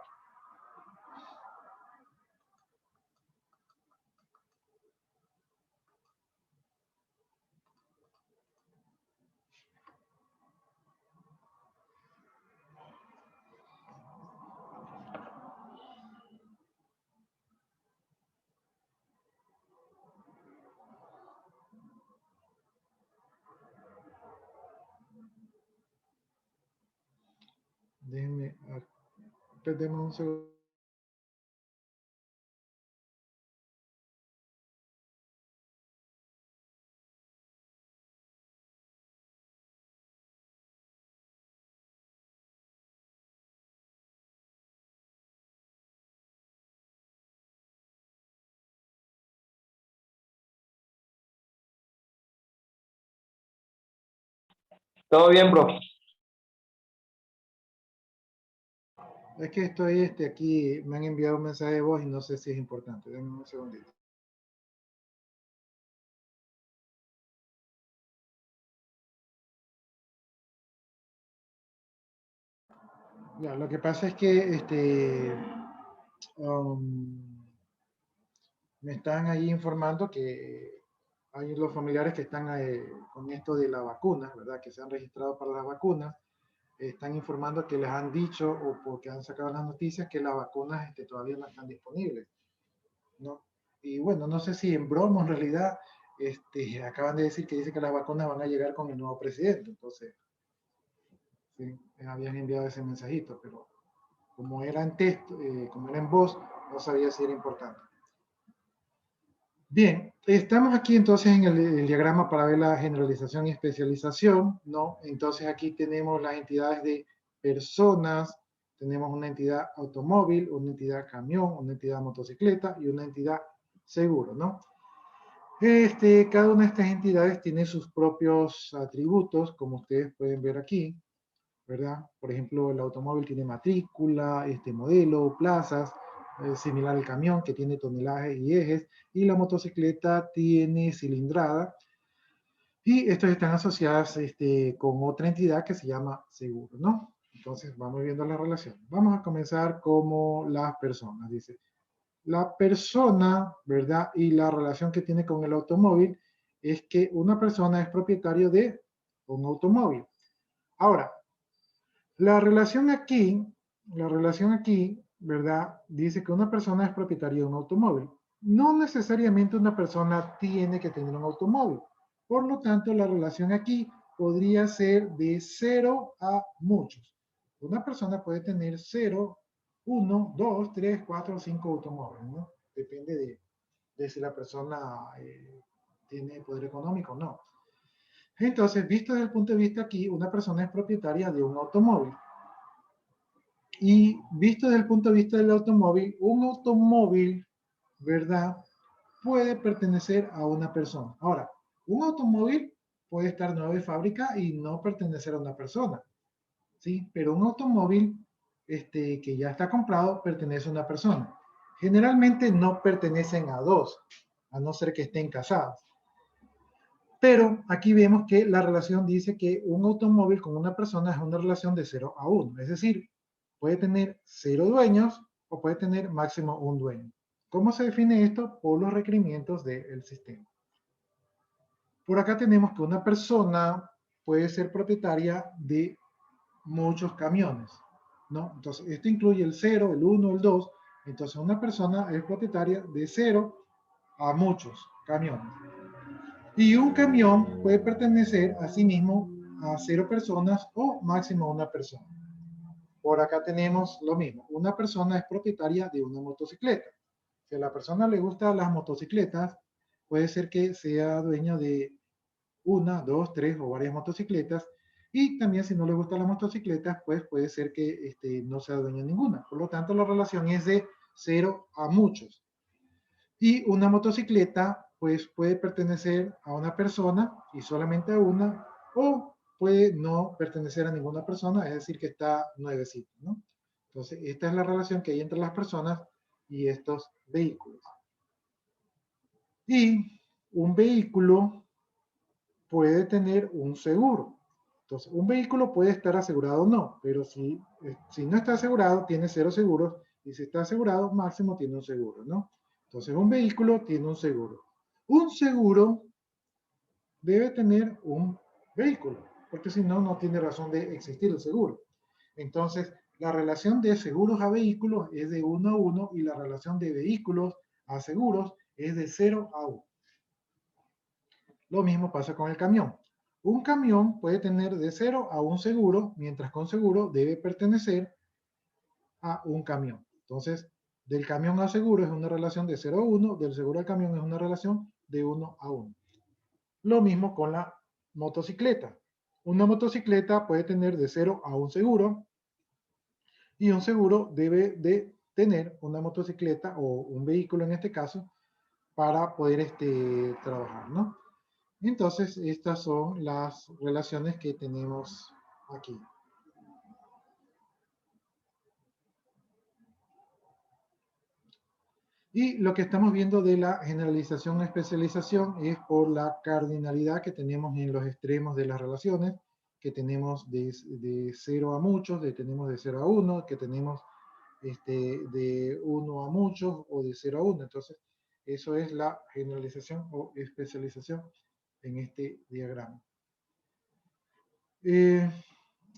Speaker 2: Déjenme, déjenme un segundo.
Speaker 4: Todo bien, bro.
Speaker 2: Es que estoy aquí, me han enviado un mensaje de voz y no sé si es importante. Denme un segundito. Ya, lo que pasa es que um, me están ahí informando que hay los familiares que están con esto de la vacuna, ¿verdad? Que se han registrado para las vacunas. Están informando que les han dicho o porque han sacado las noticias que las vacunas todavía no están disponibles, ¿no? Y bueno, no sé si en broma en realidad acaban de decir que dice que las vacunas van a llegar con el nuevo presidente. Entonces, sí, habían enviado ese mensajito, pero como era en texto, como era en voz, no sabía si era importante. Bien, estamos aquí entonces en el diagrama para ver la generalización y especialización, ¿no? Entonces aquí tenemos las entidades de personas, tenemos una entidad automóvil, una entidad camión, una entidad motocicleta y una entidad seguro, ¿no? Cada una de estas entidades tiene sus propios atributos, como ustedes pueden ver aquí, ¿verdad? Por ejemplo, el automóvil tiene matrícula, modelo, plazas, similar al camión que tiene tonelaje y ejes, y la motocicleta tiene cilindrada, y estas están asociadas con otra entidad que se llama seguro, ¿no? Entonces vamos viendo la relación. Vamos a comenzar como las personas, dice. La persona, ¿verdad? Y la relación que tiene con el automóvil es que una persona es propietario de un automóvil. Ahora, la relación aquí, ¿verdad? Dice que una persona es propietaria de un automóvil. No necesariamente una persona tiene que tener un automóvil. Por lo tanto, la relación aquí podría ser de 0 a muchos. Una persona puede tener 0, 1, 2, 3, 4, 5 automóviles, ¿no? Depende de si la persona tiene poder económico o no. Entonces, visto desde el punto de vista aquí, una persona es propietaria de un automóvil. Y visto desde el punto de vista del automóvil, un automóvil, ¿verdad? Puede pertenecer a una persona. Ahora, un automóvil puede estar nuevo de fábrica y no pertenecer a una persona, ¿sí? Pero un automóvil que ya está comprado pertenece a una persona. Generalmente no pertenecen a dos, a no ser que estén casados. Pero aquí vemos que la relación dice que un automóvil con una persona es una relación de 0 a 1. Es decir, puede tener 0 dueños o puede tener máximo un dueño. ¿Cómo se define esto? Por los requerimientos del sistema. Por acá tenemos que una persona puede ser propietaria de muchos camiones, ¿no? Entonces, esto incluye el 0, el 1, el 2. Entonces, una persona es propietaria de 0 a muchos camiones. Y un camión puede pertenecer a sí mismo a 0 personas o máximo a una persona. Por acá tenemos lo mismo. Una persona es propietaria de una motocicleta. Si a la persona le gustan las motocicletas, puede ser que sea dueño de una, dos, tres o varias motocicletas. Y también si no le gustan las motocicletas, pues puede ser que no sea dueño de ninguna. Por lo tanto, la relación es de 0 a muchos. Y una motocicleta, pues puede pertenecer a una persona y solamente a una, o puede no pertenecer a ninguna persona, es decir, que está nuevecito, ¿no? Entonces, esta es la relación que hay entre las personas y estos vehículos. Y un vehículo puede tener un seguro. Entonces, un vehículo puede estar asegurado o no, pero si no está asegurado, tiene 0 seguros, y si está asegurado, máximo tiene un seguro, ¿no? Entonces, un vehículo tiene un seguro. Un seguro debe tener un vehículo, porque si no, no tiene razón de existir el seguro. Entonces, la relación de seguros a vehículos es de 1 a 1 y la relación de vehículos a seguros es de 0 a 1. Lo mismo pasa con el camión. Un camión puede tener de 0 a un seguro, mientras que un seguro debe pertenecer a un camión. Entonces, del camión al seguro es una relación de 0 a 1, del seguro al camión es una relación de 1 a 1. Lo mismo con la motocicleta. Una motocicleta puede tener de 0 a un seguro, y un seguro debe de tener una motocicleta o un vehículo en este caso para poder trabajar, ¿no? Entonces, estas son las relaciones que tenemos aquí. Y lo que estamos viendo de la generalización o especialización es por la cardinalidad que tenemos en los extremos de las relaciones, que tenemos de 0 a muchos, tenemos de 0 a 1, que tenemos de 1 a muchos o de 0 a 1. Entonces, eso es la generalización o especialización en este diagrama.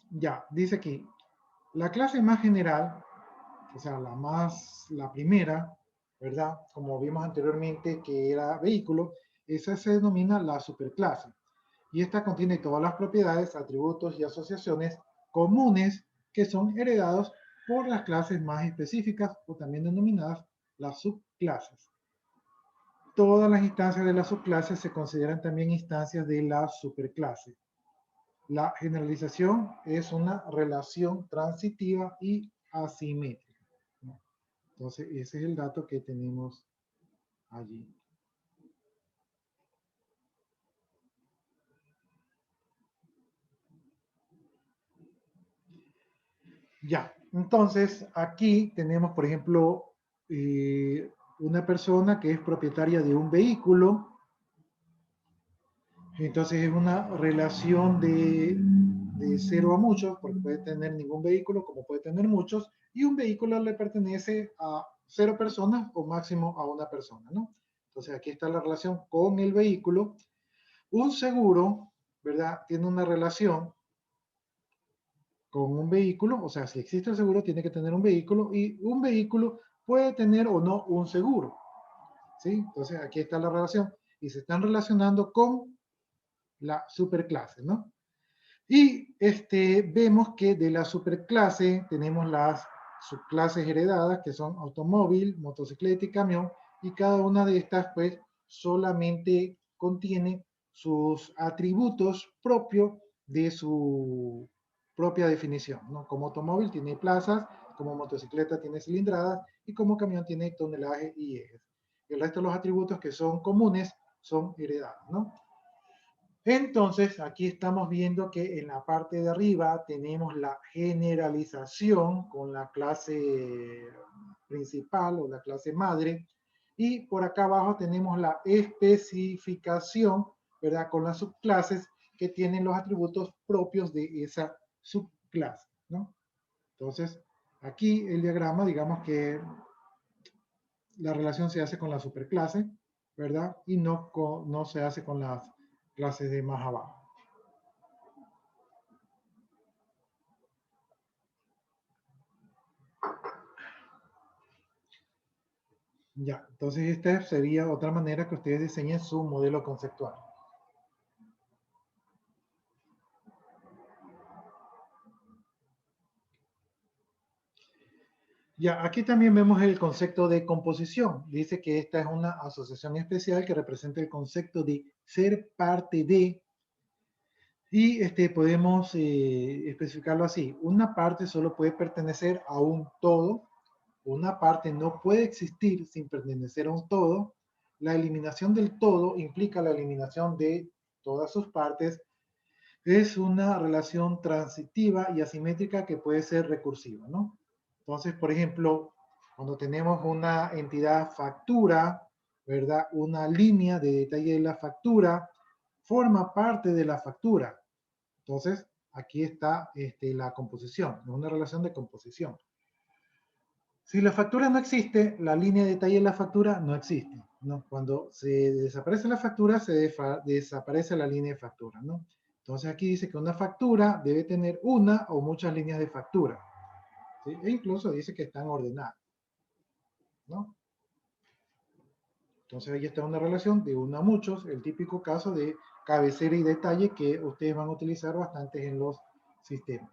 Speaker 2: Ya, dice aquí, la clase más general, o sea, la primera, ¿verdad? Como vimos anteriormente que era vehículo, esa se denomina la superclase. Y esta contiene todas las propiedades, atributos y asociaciones comunes que son heredados por las clases más específicas o también denominadas las subclases. Todas las instancias de las subclases se consideran también instancias de la superclase. La generalización es una relación transitiva y asimétrica, ¿no? Entonces, ese es el dato que tenemos allí. Ya, entonces aquí tenemos, por ejemplo, una persona que es propietaria de un vehículo. Entonces es una relación de 0 a muchos, porque puede tener ningún vehículo, como puede tener muchos, y un vehículo le pertenece a 0 personas o máximo a una persona, ¿no? Entonces aquí está la relación con el vehículo. Un seguro, ¿verdad? Tiene una relación con un vehículo, o sea, si existe el seguro, tiene que tener un vehículo, y un vehículo puede tener o no un seguro, ¿sí? Entonces aquí está la relación, y se están relacionando con la superclase, ¿no? Y vemos que de la superclase tenemos las subclases heredadas, que son automóvil, motocicleta y camión, y cada una de estas, pues, solamente contiene sus atributos propios de su propia definición, ¿no? Como automóvil tiene plazas, como motocicleta tiene cilindradas, y como camión tiene tonelaje y ejes. El resto de los atributos que son comunes son heredados, ¿no? Entonces, aquí estamos viendo que en la parte de arriba tenemos la generalización con la clase principal o la clase madre, y por acá abajo tenemos la especificación, ¿verdad? Con las subclases que tienen los atributos propios de esa subclase, ¿no? Entonces, aquí el diagrama, digamos que la relación se hace con la superclase, ¿verdad? Y no se hace con las clases de más abajo. Ya, entonces esta sería otra manera que ustedes diseñen su modelo conceptual. Ya, aquí también vemos el concepto de composición. Dice que esta es una asociación especial que representa el concepto de ser parte de, y podemos especificarlo así. Una parte solo puede pertenecer a un todo, una parte no puede existir sin pertenecer a un todo. La eliminación del todo implica la eliminación de todas sus partes. Es una relación transitiva y asimétrica que puede ser recursiva, ¿no? Entonces, por ejemplo, cuando tenemos una entidad factura, ¿verdad? Una línea de detalle de la factura forma parte de la factura. Entonces, aquí está la composición, es una relación de composición. Si la factura no existe, la línea de detalle de la factura no existe, ¿no? Cuando se desaparece la factura, desaparece la línea de factura, ¿no? Entonces aquí dice que una factura debe tener una o muchas líneas de factura, ¿sí? E incluso dice que están ordenadas, ¿no? Entonces ahí está una relación de uno a muchos, el típico caso de cabecera y detalle que ustedes van a utilizar bastante en los sistemas.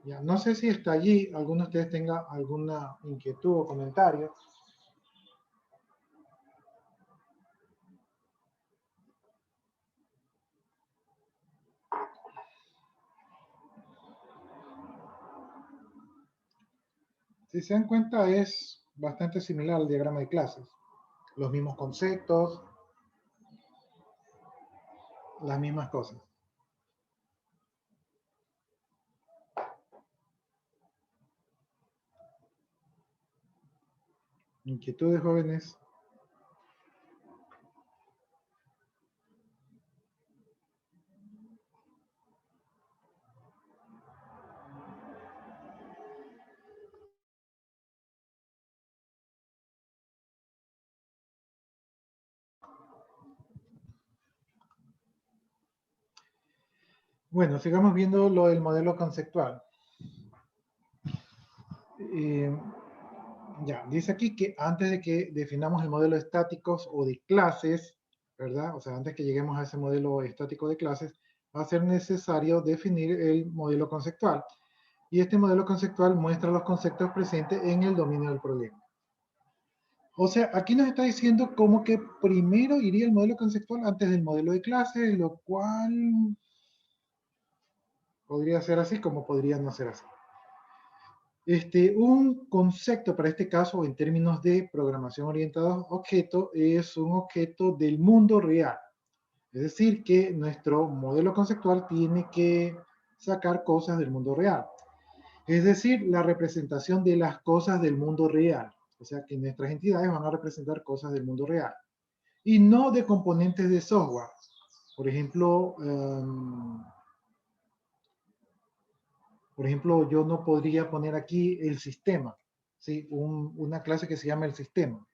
Speaker 2: Ya, no sé si está allí, alguno de ustedes tenga alguna inquietud o comentario. Si se dan cuenta, es bastante similar al diagrama de clases. Los mismos conceptos, las mismas cosas. Inquietudes, jóvenes. Bueno, sigamos viendo lo del modelo conceptual. Ya, dice aquí que antes de que definamos el modelo de estáticos o de clases, ¿verdad? O sea, antes que lleguemos a ese modelo estático de clases, va a ser necesario definir el modelo conceptual. Y este modelo conceptual muestra los conceptos presentes en el dominio del problema. O sea, aquí nos está diciendo como que primero iría el modelo conceptual antes del modelo de clases, lo cual podría ser así como podría no ser así. Un concepto para este caso, en términos de programación orientada a objetos, es un objeto del mundo real. Es decir, que nuestro modelo conceptual tiene que sacar cosas del mundo real. Es decir, la representación de las cosas del mundo real. O sea, que nuestras entidades van a representar cosas del mundo real. Y no de componentes de software. Por ejemplo, yo no podría poner aquí el sistema, ¿sí? Una clase que se llama el sistema.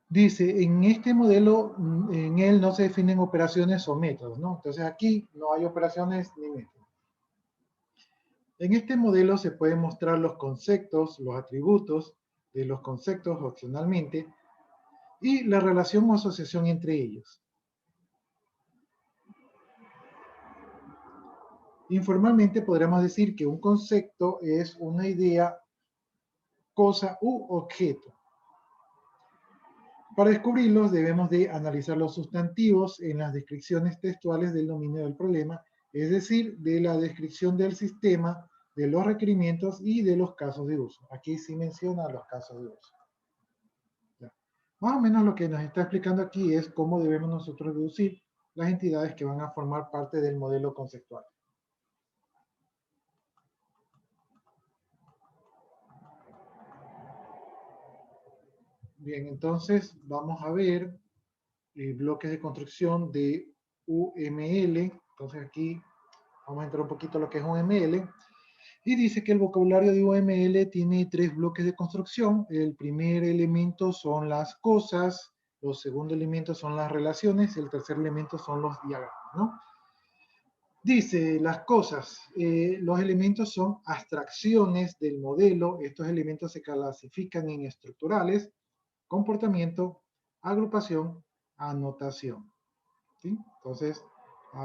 Speaker 2: Dice, en este modelo, en él no se definen operaciones o métodos, ¿no? Entonces aquí no hay operaciones ni métodos. En este modelo se pueden mostrar los conceptos, los atributos de los conceptos opcionalmente y la relación o asociación entre ellos. Informalmente podríamos decir que un concepto es una idea, cosa u objeto. Para descubrirlos debemos de analizar los sustantivos en las descripciones textuales del dominio del problema, es decir, de la descripción del sistema, de los requerimientos y de los casos de uso. Aquí sí menciona los casos de uso. Ya. Más o menos lo que nos está explicando aquí es cómo debemos nosotros deducir las entidades que van a formar parte del modelo conceptual. Bien, entonces vamos a ver bloques de construcción de UML. Entonces aquí vamos a entrar un poquito a lo que es UML. Y dice que el vocabulario de UML tiene 3 bloques de construcción. El primer elemento son las cosas, los segundos elementos son las relaciones, y el tercer elemento son los diagramas, ¿no? Dice las cosas, los elementos son abstracciones del modelo. Estos elementos se clasifican en estructurales, comportamiento, agrupación, anotación. ¿Sí? Entonces,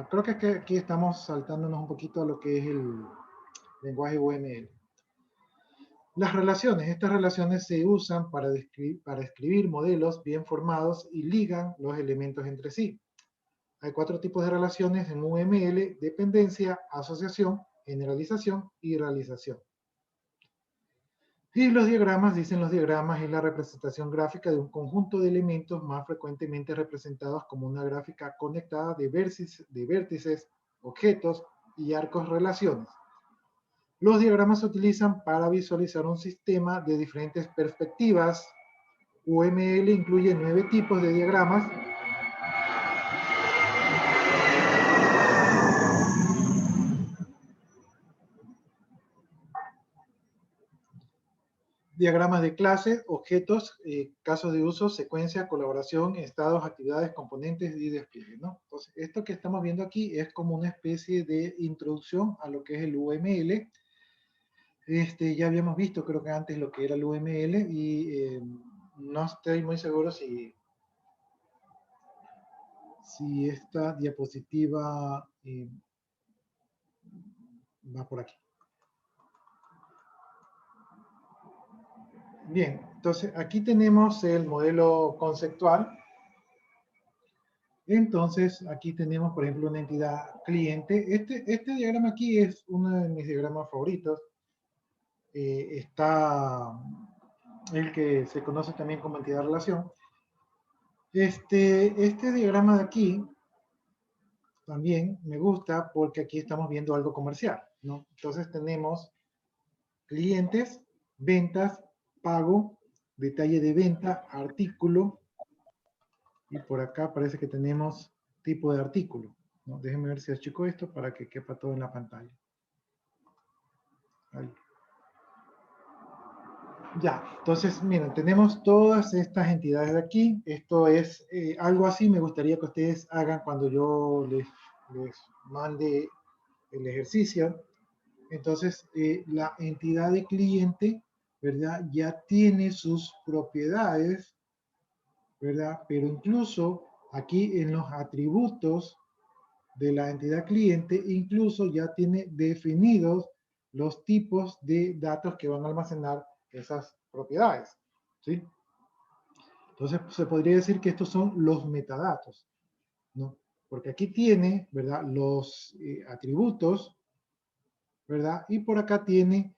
Speaker 2: creo que aquí estamos saltándonos un poquito a lo que es el lenguaje UML. Las relaciones, estas relaciones se usan para escribir modelos bien formados y ligan los elementos entre sí. Hay 4 tipos de relaciones en UML: dependencia, asociación, generalización y realización. Y los diagramas, dicen los diagramas, es la representación gráfica de un conjunto de elementos más frecuentemente representados como una gráfica conectada de vértices, objetos y arcos relaciones. Los diagramas se utilizan para visualizar un sistema de diferentes perspectivas. UML incluye 9 tipos de diagramas. Diagramas de clases, objetos, casos de uso, secuencia, colaboración, estados, actividades, componentes y despliegue, ¿no? Entonces, esto que estamos viendo aquí es como una especie de introducción a lo que es el UML. Ya habíamos visto, creo que antes, lo que era el UML y no estoy muy seguro si esta diapositiva va por aquí. Bien, entonces aquí tenemos el modelo conceptual. Entonces aquí tenemos, por ejemplo, una entidad cliente. Este diagrama aquí es uno de mis diagramas favoritos. Está el que se conoce también como entidad de relación. Este diagrama de aquí también me gusta porque aquí estamos viendo algo comercial, ¿no? Entonces tenemos clientes, ventas, pago, detalle de venta, artículo, y por acá parece que tenemos tipo de artículo, ¿no? Déjenme ver si achico esto para que quepa todo en la pantalla. Ahí. Ya, entonces, miren, tenemos todas estas entidades de aquí. Esto es algo así, me gustaría que ustedes hagan cuando yo les mande el ejercicio. Entonces, la entidad de cliente, ¿verdad? Ya tiene sus propiedades, ¿verdad? Pero incluso aquí en los atributos de la entidad cliente, incluso ya tiene definidos los tipos de datos que van a almacenar esas propiedades, ¿sí? Entonces, se podría decir que estos son los metadatos, ¿no? Porque aquí tiene, ¿verdad? Los atributos, ¿verdad? Y por acá tiene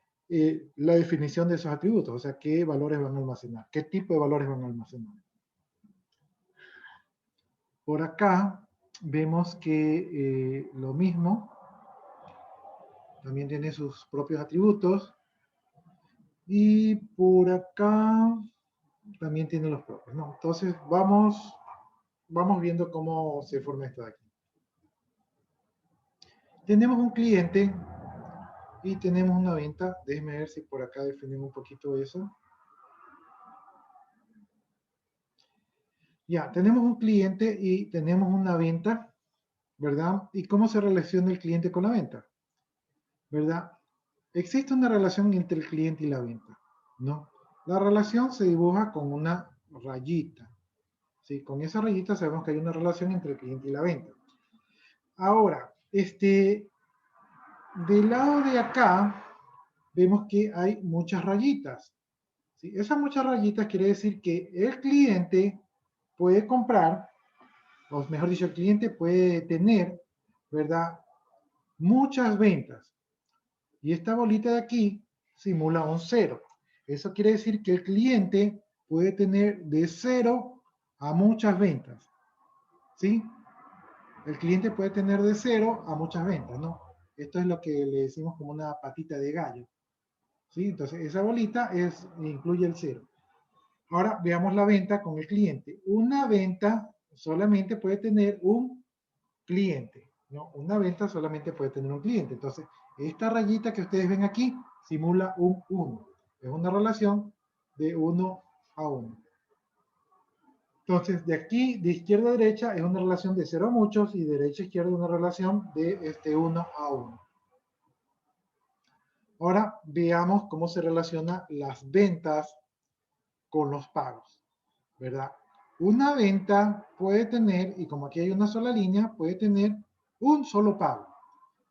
Speaker 2: la definición de esos atributos, o sea, qué valores van a almacenar, qué tipo de valores van a almacenar. Por acá vemos que lo mismo, también tiene sus propios atributos. Y por acá también tiene los propios, ¿no? Entonces vamos viendo cómo se forma esto de aquí. Tenemos un cliente y tenemos una venta. Déjenme ver si por acá definimos un poquito eso. Ya, tenemos un cliente y tenemos una venta, ¿verdad? ¿Y cómo se relaciona el cliente con la venta? ¿Verdad? Existe una relación entre el cliente y la venta, ¿no? La relación se dibuja con una rayita, ¿sí? Con esa rayita sabemos que hay una relación entre el cliente y la venta. Ahora, del lado de acá, vemos que hay muchas rayitas, ¿sí? Esas muchas rayitas quiere decir que el cliente puede comprar, o mejor dicho, el cliente puede tener, ¿verdad? Muchas ventas. Y esta bolita de aquí simula un 0. Eso quiere decir que el cliente puede tener de 0 a muchas ventas, ¿sí? El cliente puede tener de 0 a muchas ventas, ¿no? Esto es lo que le decimos como una patita de gallo, ¿sí? Entonces, esa bolita incluye el 0. Ahora, veamos la venta con el cliente. Una venta solamente puede tener un cliente, ¿no? Una venta solamente puede tener un cliente. Entonces, esta rayita que ustedes ven aquí simula un 1. Es una relación de 1 a 1. Entonces, de aquí, de izquierda a derecha, es una relación de 0 a muchos y de derecha a izquierda una relación de 1 a 1. Ahora veamos cómo se relacionan las ventas con los pagos, ¿verdad? Una venta puede tener, y como aquí hay una sola línea, puede tener un solo pago.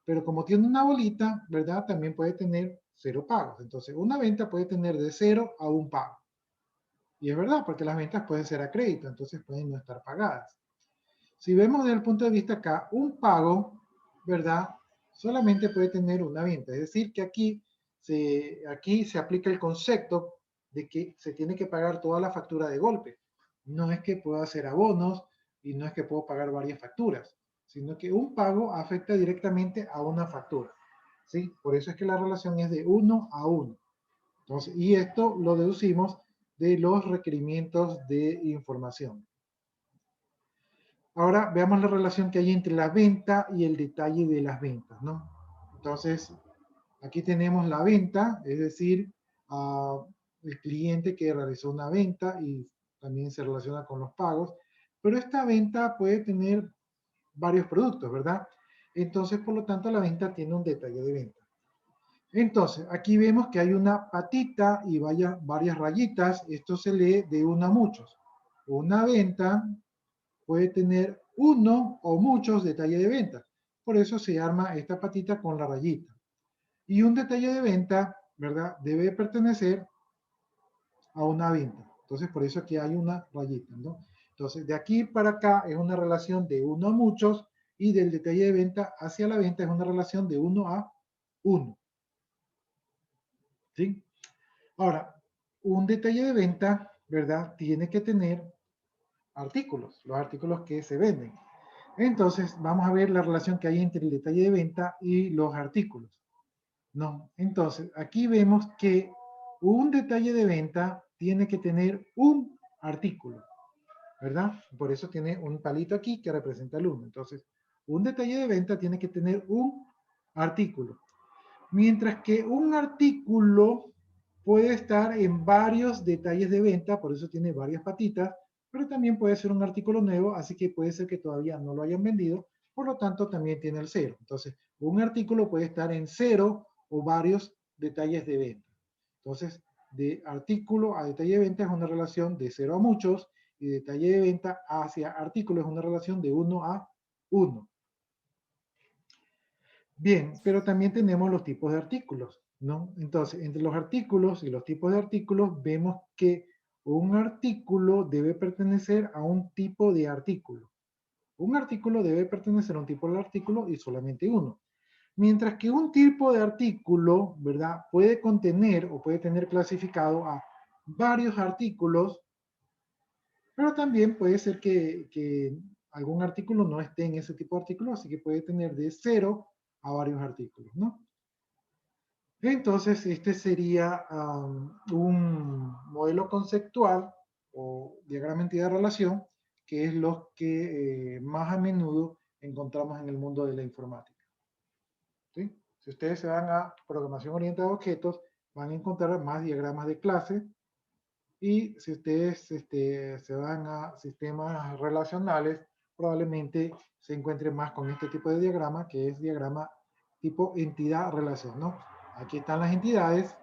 Speaker 2: Pero como tiene una bolita, ¿verdad? También puede tener 0 pagos. Entonces, una venta puede tener de 0 a 1 pago. Y es verdad, porque las ventas pueden ser a crédito, entonces pueden no estar pagadas. Si vemos desde el punto de vista acá, un pago, ¿verdad? Solamente puede tener una venta. Es decir, que aquí se aplica el concepto de que se tiene que pagar toda la factura de golpe. No es que puedo hacer abonos y no es que puedo pagar varias facturas, sino que un pago afecta directamente a una factura. ¿Sí? Por eso es que la relación es de 1 a 1. Entonces, y esto lo deducimos de los requerimientos de información. Ahora veamos la relación que hay entre la venta y el detalle de las ventas, ¿no? Entonces, aquí tenemos la venta, es decir, el cliente que realizó una venta y también se relaciona con los pagos, pero esta venta puede tener varios productos, ¿verdad? Entonces, por lo tanto, la venta tiene un detalle de venta. Entonces, aquí vemos que hay una patita y varias rayitas. Esto se lee de 1 a muchos. Una venta puede tener uno o muchos detalles de venta. Por eso se arma esta patita con la rayita. Y un detalle de venta, ¿verdad? Debe pertenecer a una venta. Entonces, por eso aquí hay una rayita, ¿no? Entonces, de aquí para acá es una relación de 1 a muchos y del detalle de venta hacia la venta es una relación de 1 a 1. ¿Sí? Ahora, un detalle de venta, ¿verdad? Tiene que tener artículos, los artículos que se venden. Entonces, vamos a ver la relación que hay entre el detalle de venta y los artículos. No, entonces, aquí vemos que un detalle de venta tiene que tener un artículo, ¿verdad? Por eso tiene un palito aquí que representa el 1. Entonces, un detalle de venta tiene que tener un artículo. Mientras que un artículo puede estar en varios detalles de venta, por eso tiene varias patitas, pero también puede ser un artículo nuevo, así que puede ser que todavía no lo hayan vendido, por lo tanto también tiene el 0. Entonces, un artículo puede estar en 0 o varios detalles de venta. Entonces, de artículo a detalle de venta es una relación de 0 a muchos y detalle de venta hacia artículo es una relación de 1 a 1. Bien, pero también tenemos los tipos de artículos, ¿no? Entonces, entre los artículos y los tipos de artículos, vemos que un artículo debe pertenecer a un tipo de artículo. Un artículo debe pertenecer a un tipo de artículo y solamente uno. Mientras que un tipo de artículo, ¿verdad? Puede contener o puede tener clasificado a varios artículos, pero también puede ser que algún artículo no esté en ese tipo de artículo, así que puede tener de 0 a varios artículos, ¿no? Entonces, este sería un modelo conceptual o diagrama entidad-relación, que es lo que más a menudo encontramos en el mundo de la informática. ¿Sí? Si ustedes se van a programación orientada a objetos, van a encontrar más diagramas de clase. Y si ustedes se van a sistemas relacionales, probablemente se encuentren más con este tipo de diagrama, que es diagrama tipo entidad-relación, ¿no? Aquí están las entidades,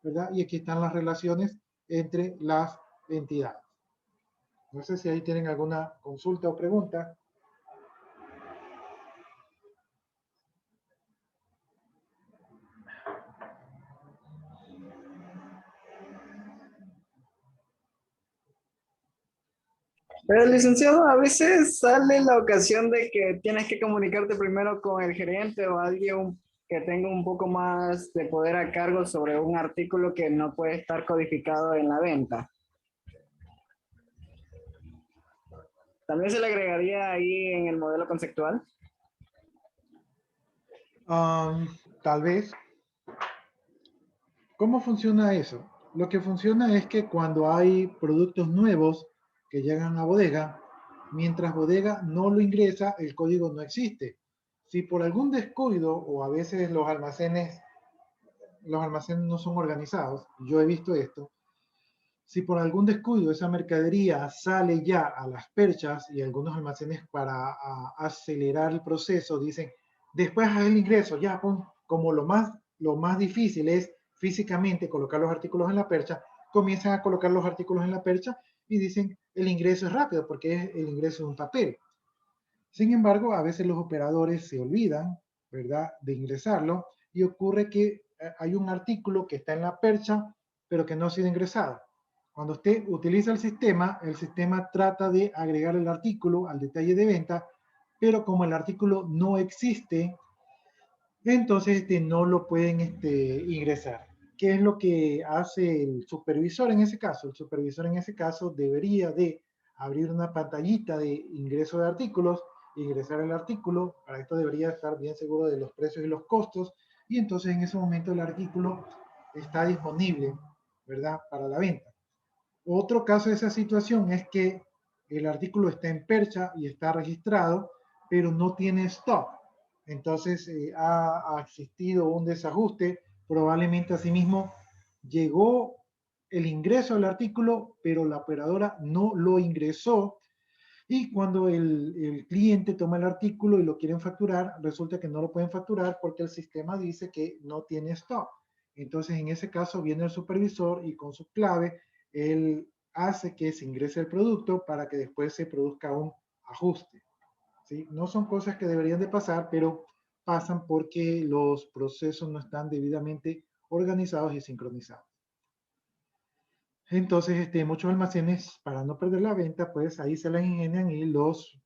Speaker 2: ¿verdad? Y aquí están las relaciones entre las entidades. No sé si ahí tienen alguna consulta o pregunta.
Speaker 5: Pero licenciado, a veces sale la ocasión de que tienes que comunicarte primero con el gerente o alguien que tenga un poco más de poder a cargo sobre un artículo que no puede estar codificado en la venta. ¿También se le agregaría ahí en el modelo conceptual?
Speaker 2: Tal vez. ¿Cómo funciona eso? Lo que funciona es que cuando hay productos nuevos que llegan a bodega, mientras bodega no lo ingresa, el código no existe. Si por algún descuido o a veces los almacenes no son organizados, yo he visto esto, Si por algún descuido esa mercadería sale ya a las perchas y algunos almacenes para acelerar el proceso dicen, después haz el ingreso, ya pon, como lo más difícil es físicamente colocar los artículos en la percha, comienzan a colocar los artículos en la percha y dicen, el ingreso es rápido porque es el ingreso de un papel. Sin embargo, a veces los operadores se olvidan, ¿verdad?, de ingresarlo y ocurre que hay un artículo que está en la percha, pero que no ha sido ingresado. Cuando usted utiliza el sistema trata de agregar el artículo al detalle de venta, pero como el artículo no existe, entonces no lo pueden ingresar. ¿Qué es lo que hace el supervisor en ese caso? El supervisor en ese caso debería de abrir una pantallita de ingreso de artículos, ingresar el artículo, para esto debería estar bien seguro de los precios y los costos, y entonces en ese momento el artículo está disponible, ¿verdad?, para la venta. Otro caso de esa situación es que el artículo está en percha y está registrado, pero no tiene stock. Entonces ha existido un desajuste, probablemente asimismo llegó el ingreso del artículo, pero la operadora no lo ingresó y cuando el cliente toma el artículo y lo quieren facturar, resulta que no lo pueden facturar porque el sistema dice que no tiene stock. Entonces en ese caso viene el supervisor y con su clave él hace que se ingrese el producto para que después se produzca un ajuste. ¿Sí? No son cosas que deberían de pasar, pero pasan porque los procesos no están debidamente organizados y sincronizados. Entonces, muchos almacenes, para no perder la venta, pues ahí se las ingenian y los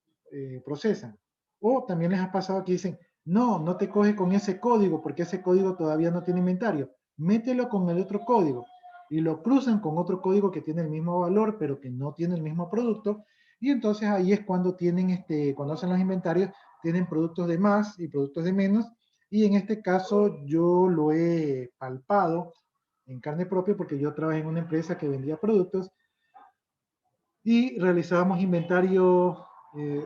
Speaker 2: procesan. O también les ha pasado que dicen, no, no te coge con ese código porque ese código todavía no tiene inventario. Mételo con el otro código. Y lo cruzan con otro código que tiene el mismo valor, pero que no tiene el mismo producto. Y entonces ahí es cuando tienen, cuando hacen los inventarios, tienen productos de más y productos de menos. Y en este caso yo lo he palpado en carne propia porque yo trabajé en una empresa que vendía productos y realizábamos inventario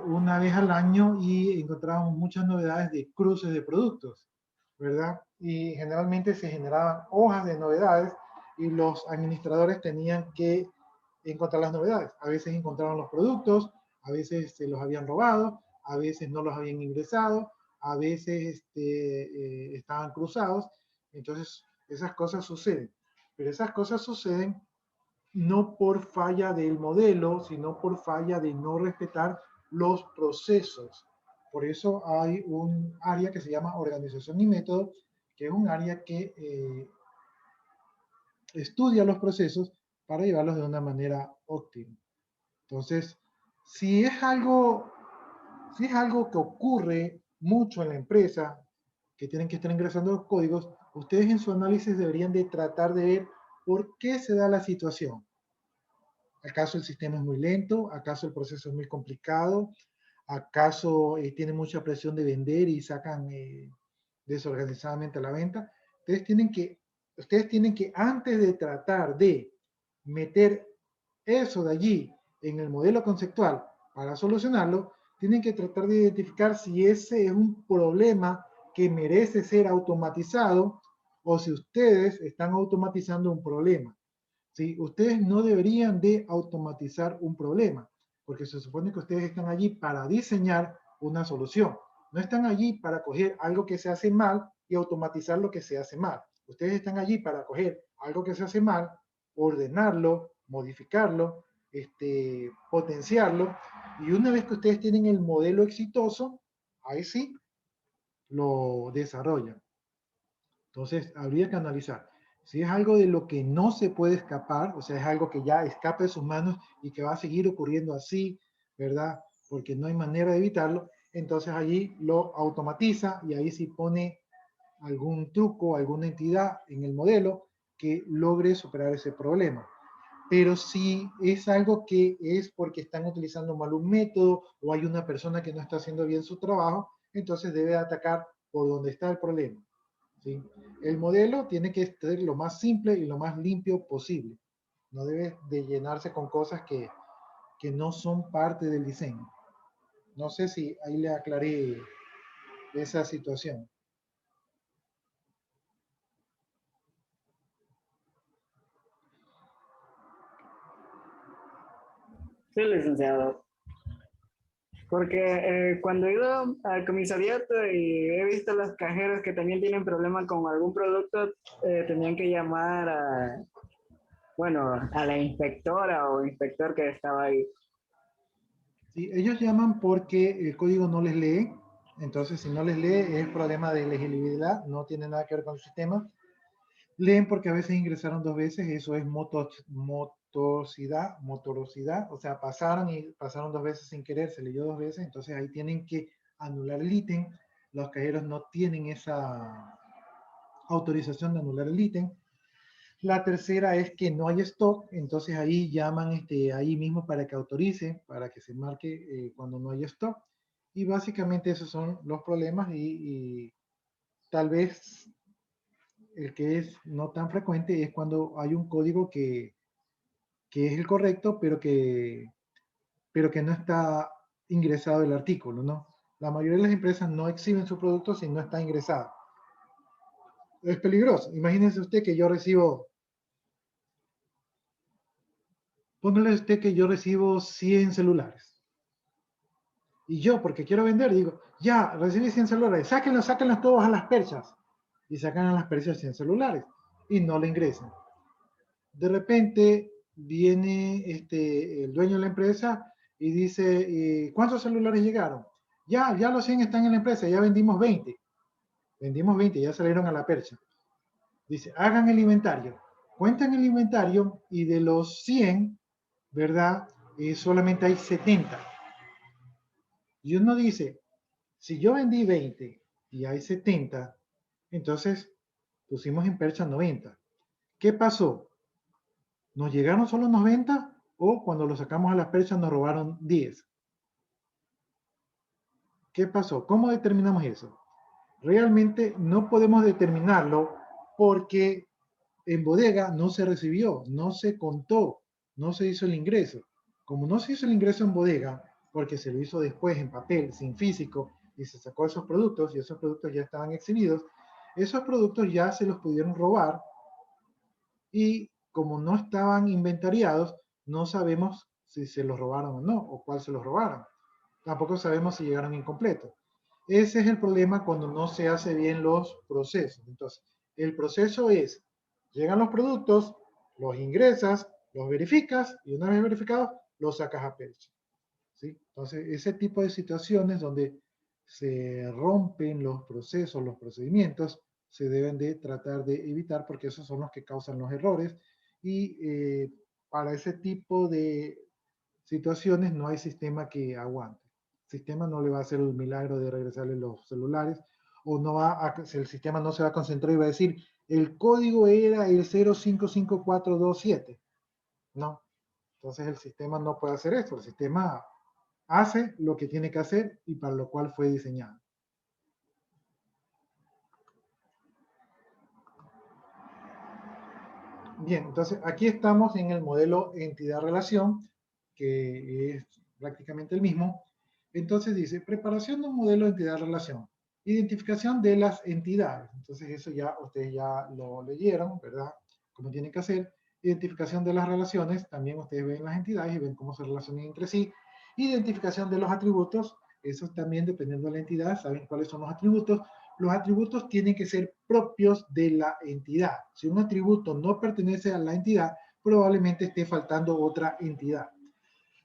Speaker 2: una vez al año y encontrábamos muchas novedades de cruces de productos, ¿verdad? Y generalmente se generaban hojas de novedades y los administradores tenían que encontrar las novedades. A veces encontraban los productos, a veces se los habían robado, a veces no los habían ingresado, a veces estaban cruzados. Entonces, esas cosas suceden. Pero esas cosas suceden no por falla del modelo, sino por falla de no respetar los procesos. Por eso hay un área que se llama organización y método, que es un área que estudia los procesos para llevarlos de una manera óptima. Entonces, si es algo que ocurre mucho en la empresa, que tienen que estar ingresando los códigos, ustedes en su análisis deberían de tratar de ver por qué se da la situación. ¿Acaso el sistema es muy lento? ¿Acaso el proceso es muy complicado? ¿Acaso tienen mucha presión de vender y sacan desorganizadamente a la venta? Ustedes tienen que, antes de tratar de meter eso de allí en el modelo conceptual para solucionarlo, tienen que tratar de identificar si ese es un problema que merece ser automatizado o si ustedes están automatizando un problema. ¿Sí? Ustedes no deberían de automatizar un problema, porque se supone que ustedes están allí para diseñar una solución. No están allí para coger algo que se hace mal y automatizar lo que se hace mal. Ustedes están allí para coger algo que se hace mal, ordenarlo, modificarlo, potenciarlo, y una vez que ustedes tienen el modelo exitoso, ahí sí lo desarrollan. Entonces, habría que analizar. Si es algo de lo que no se puede escapar, o sea, es algo que ya escape de sus manos y que va a seguir ocurriendo así, ¿verdad? Porque no hay manera de evitarlo, entonces allí lo automatiza y ahí sí pone algún truco, alguna entidad en el modelo que logre superar ese problema. Pero si es algo que es porque están utilizando mal un método o hay una persona que no está haciendo bien su trabajo, entonces debe atacar por donde está el problema. ¿Sí? El modelo tiene que ser lo más simple y lo más limpio posible. No debe de llenarse con cosas que no son parte del diseño. No sé si ahí le aclaré esa situación.
Speaker 5: Sí, licenciado. Porque cuando he ido al comisariato y he visto los cajeros que también tienen problemas con algún producto, tenían que llamar a, bueno, a la inspectora o inspector que estaba ahí.
Speaker 2: Sí, ellos llaman porque el código no les lee. Entonces, si no les lee, es problema de legibilidad, no tiene nada que ver con el sistema. Leen porque a veces ingresaron 2 veces, eso es motorosidad, o sea, pasaron 2 veces sin querer, se leyó 2 veces, entonces ahí tienen que anular el ítem. Los cajeros no tienen esa autorización de anular el ítem. La tercera es que no hay stock, entonces ahí llaman ahí mismo para que autorice, para que se marque cuando no hay stock. Y básicamente esos son los problemas y tal vez el que es no tan frecuente es cuando hay un código que es el correcto, pero que no está ingresado el artículo, ¿no? La mayoría de las empresas no exhiben su producto si no está ingresado. Es peligroso. Imagínense usted que yo recibo, póngale usted que yo recibo 100 celulares. Y yo, porque quiero vender, digo, ya, recibí 100 celulares, sáquenlos todos a las perchas. Y sacan a las perchas 100 celulares y no le ingresan. De repente viene el dueño de la empresa y dice, ¿cuántos celulares llegaron? Ya los 100 están en la empresa, ya vendimos 20. Vendimos 20, ya salieron a la percha. Dice, hagan el inventario. Cuentan el inventario y de los 100, ¿verdad? Solamente hay 70. Y uno dice, si yo vendí 20 y hay 70, entonces pusimos en percha 90. ¿Qué pasó? ¿Nos llegaron solo 90 o cuando lo sacamos a las perchas nos robaron 10? ¿Qué pasó? ¿Cómo determinamos eso? Realmente no podemos determinarlo porque en bodega no se recibió, no se contó, no se hizo el ingreso. Como no se hizo el ingreso en bodega, porque se lo hizo después en papel, sin físico, y se sacó esos productos y esos productos ya estaban exhibidos, esos productos ya se los pudieron robar y como no estaban inventariados, no sabemos si se los robaron o no, o cuál se los robaron. Tampoco sabemos si llegaron incompletos. Ese es el problema cuando no se hace bien los procesos. Entonces, el proceso es, llegan los productos, los ingresas, los verificas y una vez verificados, los sacas a percha. ¿Sí? Entonces, ese tipo de situaciones donde se rompen los procesos, los procedimientos, se deben de tratar de evitar porque esos son los que causan los errores y para ese tipo de situaciones no hay sistema que aguante. El sistema no le va a hacer el milagro de regresarle los celulares o no va a, el sistema no se va a concentrar y va a decir el código era el 0554227. No, entonces el sistema no puede hacer esto. El sistema hace lo que tiene que hacer y para lo cual fue diseñado. Bien, entonces aquí estamos en el modelo entidad-relación, que es prácticamente el mismo. Entonces dice, preparación de un modelo entidad-relación, identificación de las entidades. Entonces eso ya ustedes ya lo leyeron, ¿verdad? Cómo tienen que hacer. Identificación de las relaciones, también ustedes ven las entidades y ven cómo se relacionan entre sí. Identificación de los atributos, eso también dependiendo de la entidad, saben cuáles son los atributos. Los atributos tienen que ser propios de la entidad. Si un atributo no pertenece a la entidad, probablemente esté faltando otra entidad.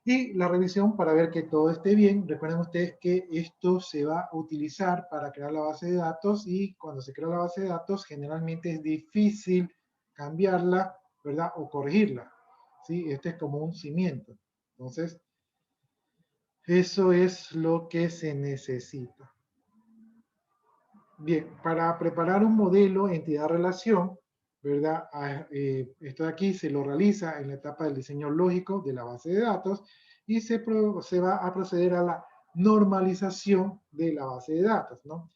Speaker 2: Y la revisión para ver que todo esté bien. Recuerden ustedes que esto se va a utilizar para crear la base de datos y cuando se crea la base de datos generalmente es difícil cambiarla, ¿verdad? O corregirla. ¿Sí? Este es como un cimiento. Entonces, eso es lo que se necesita. Bien, para preparar un modelo entidad-relación, ¿verdad? Esto de aquí se lo realiza en la etapa del diseño lógico de la base de datos y se va a proceder a la normalización de la base de datos, ¿no?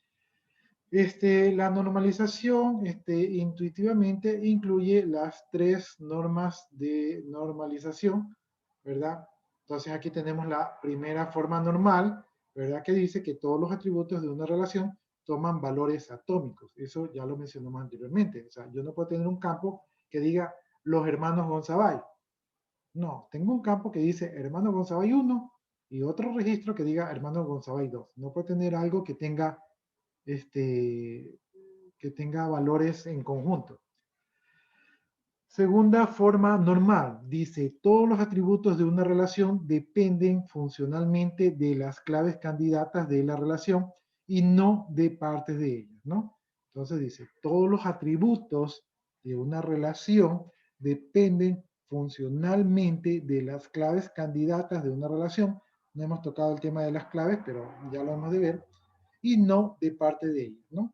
Speaker 2: La normalización intuitivamente incluye las 3 normas de normalización, ¿verdad? Entonces aquí tenemos la primera forma normal, ¿verdad? Que dice que todos los atributos de una relación toman valores atómicos. Eso ya lo mencionamos anteriormente. O sea, yo no puedo tener un campo que diga los hermanos Gonzabay. No, tengo un campo que dice hermano Gonzabay 1 y otro registro que diga hermano Gonzabay 2. No puedo tener algo que tenga, que tenga valores en conjunto. Segunda forma normal, dice, todos los atributos de una relación dependen funcionalmente de las claves candidatas de la relación y no de partes de ellas, ¿no? Entonces dice, todos los atributos de una relación dependen funcionalmente de las claves candidatas de una relación. No hemos tocado el tema de las claves, pero ya lo hemos de ver, y no de parte de ellas, ¿no?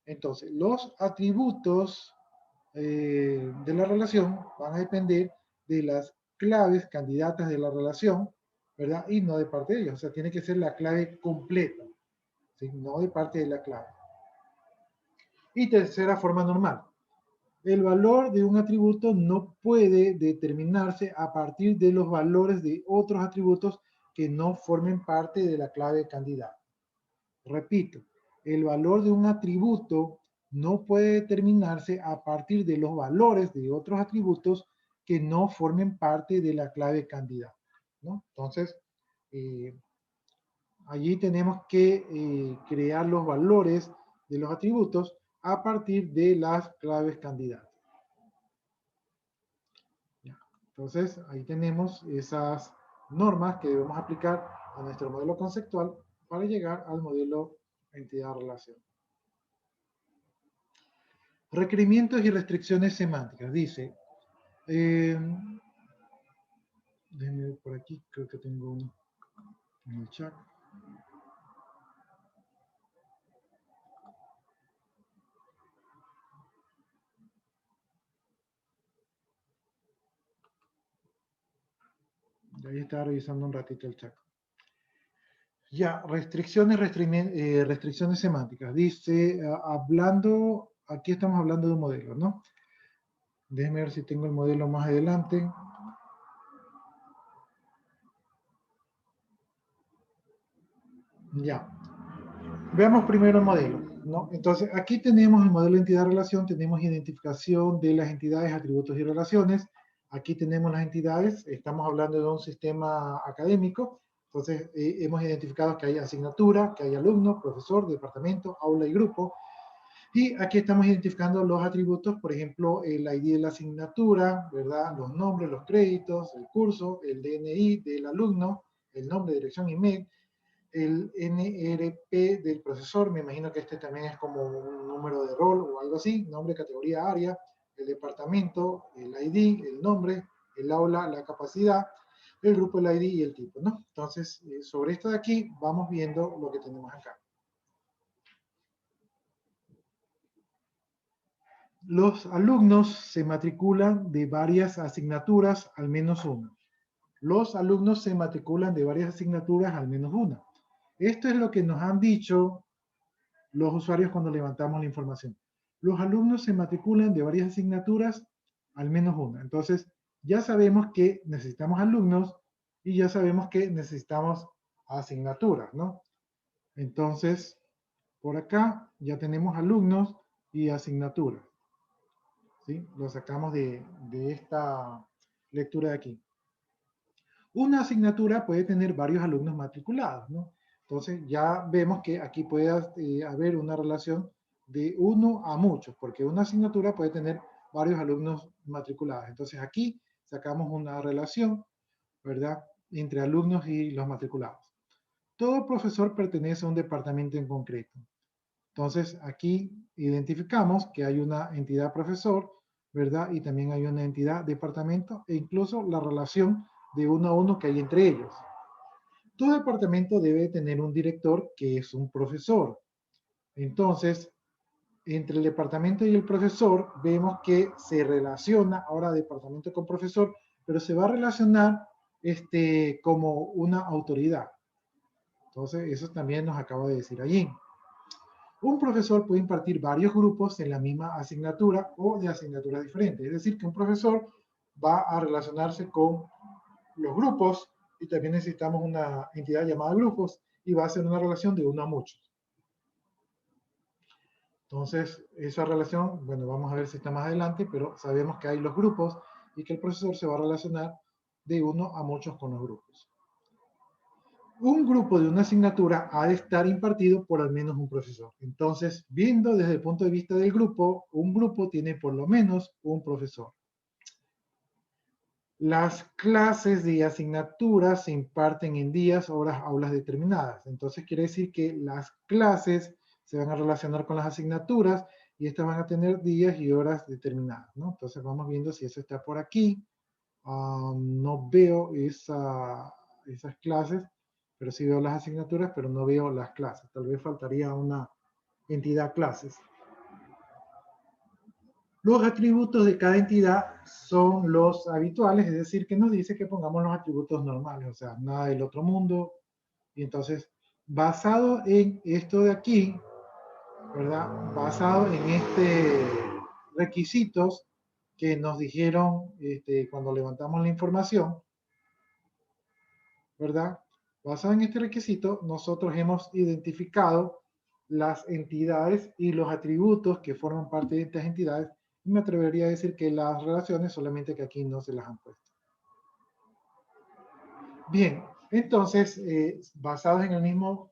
Speaker 2: Entonces, los atributos de la relación van a depender de las claves candidatas de la relación, ¿verdad? Y no de parte de ellos. O sea, tiene que ser la clave completa, ¿sí? No de parte de la clave. Y tercera forma normal. El valor de un atributo no puede determinarse a partir de los valores de otros atributos que no formen parte de la clave candidata. Repito, el valor de un atributo no puede determinarse a partir de los valores de otros atributos que no formen parte de la clave candidata, ¿no? Entonces, allí tenemos que crear los valores de los atributos a partir de las claves candidatas. Ya. Entonces, ahí tenemos esas normas que debemos aplicar a nuestro modelo conceptual para llegar al modelo entidad-relación. Requerimientos y restricciones semánticas. Dice, déjenme ver por aquí, creo que tengo uno en el chat. Ahí estaba revisando un ratito el chat. Ya, restricciones semánticas. Dice, hablando, aquí estamos hablando de un modelo, ¿no? Déjenme ver si tengo el modelo más adelante. Ya. Veamos primero el modelo, ¿no? Entonces, aquí tenemos el modelo de entidad-relación, tenemos identificación de las entidades, atributos y relaciones. Aquí tenemos las entidades, estamos hablando de un sistema académico, entonces hemos identificado que hay asignatura, que hay alumno, profesor, departamento, aula y grupo. Y aquí estamos identificando los atributos, por ejemplo, el ID de la asignatura, ¿verdad? Los nombres, los créditos, el curso, el DNI del alumno, el nombre, dirección, email, el NRP del profesor, me imagino que este también es como un número de rol o algo así, nombre, categoría, área, el departamento, el ID, el nombre, el aula, la capacidad, el grupo, el ID y el tipo, ¿no? Entonces, sobre esto de aquí, vamos viendo lo que tenemos acá. Los alumnos se matriculan de varias asignaturas, al menos una. Los alumnos se matriculan de varias asignaturas, al menos una. Esto es lo que nos han dicho los usuarios cuando levantamos la información. Los alumnos se matriculan de varias asignaturas, al menos una. Entonces, ya sabemos que necesitamos alumnos y ya sabemos que necesitamos asignaturas, ¿no? Entonces, por acá ya tenemos alumnos y asignaturas. ¿Sí? Lo sacamos de esta lectura de aquí. Una asignatura puede tener varios alumnos matriculados, ¿no? Entonces ya vemos que aquí puede haber una relación de uno a muchos, porque una asignatura puede tener varios alumnos matriculados. Entonces aquí sacamos una relación, ¿verdad?, entre alumnos y los matriculados. Todo profesor pertenece a un departamento en concreto. Entonces aquí identificamos que hay una entidad profesor, ¿verdad? Y también hay una entidad departamento e incluso la relación de uno a uno que hay entre ellos. Todo departamento debe tener un director que es un profesor. Entonces, entre el departamento y el profesor vemos que se relaciona ahora departamento con profesor, pero se va a relacionar como una autoridad. Entonces, eso también nos acaba de decir allí. Un profesor puede impartir varios grupos en la misma asignatura o de asignaturas diferentes. Es decir, que un profesor va a relacionarse con los grupos y también necesitamos una entidad llamada grupos y va a ser una relación de uno a muchos. Entonces, esa relación, bueno, vamos a ver si está más adelante, pero sabemos que hay los grupos y que el profesor se va a relacionar de uno a muchos con los grupos. Un grupo de una asignatura ha de estar impartido por al menos un profesor. Entonces, viendo desde el punto de vista del grupo, un grupo tiene por lo menos un profesor. Las clases de asignaturas se imparten en días, horas, aulas determinadas. Entonces quiere decir que las clases se van a relacionar con las asignaturas y estas van a tener días y horas determinadas, ¿no? Entonces vamos viendo si eso está por aquí. No veo esas clases, pero sí veo las asignaturas, pero no veo las clases. Tal vez faltaría una entidad clases. Los atributos de cada entidad son los habituales, es decir, que nos dice que pongamos los atributos normales, o sea, nada del otro mundo. Y entonces, basado en esto de aquí, ¿verdad? Basado en requisitos que nos dijeron cuando levantamos la información, ¿verdad? Basado en este requisito, nosotros hemos identificado las entidades y los atributos que forman parte de estas entidades. Y me atrevería a decir que las relaciones, solamente que aquí no se las han puesto. Bien, entonces, basados en el mismo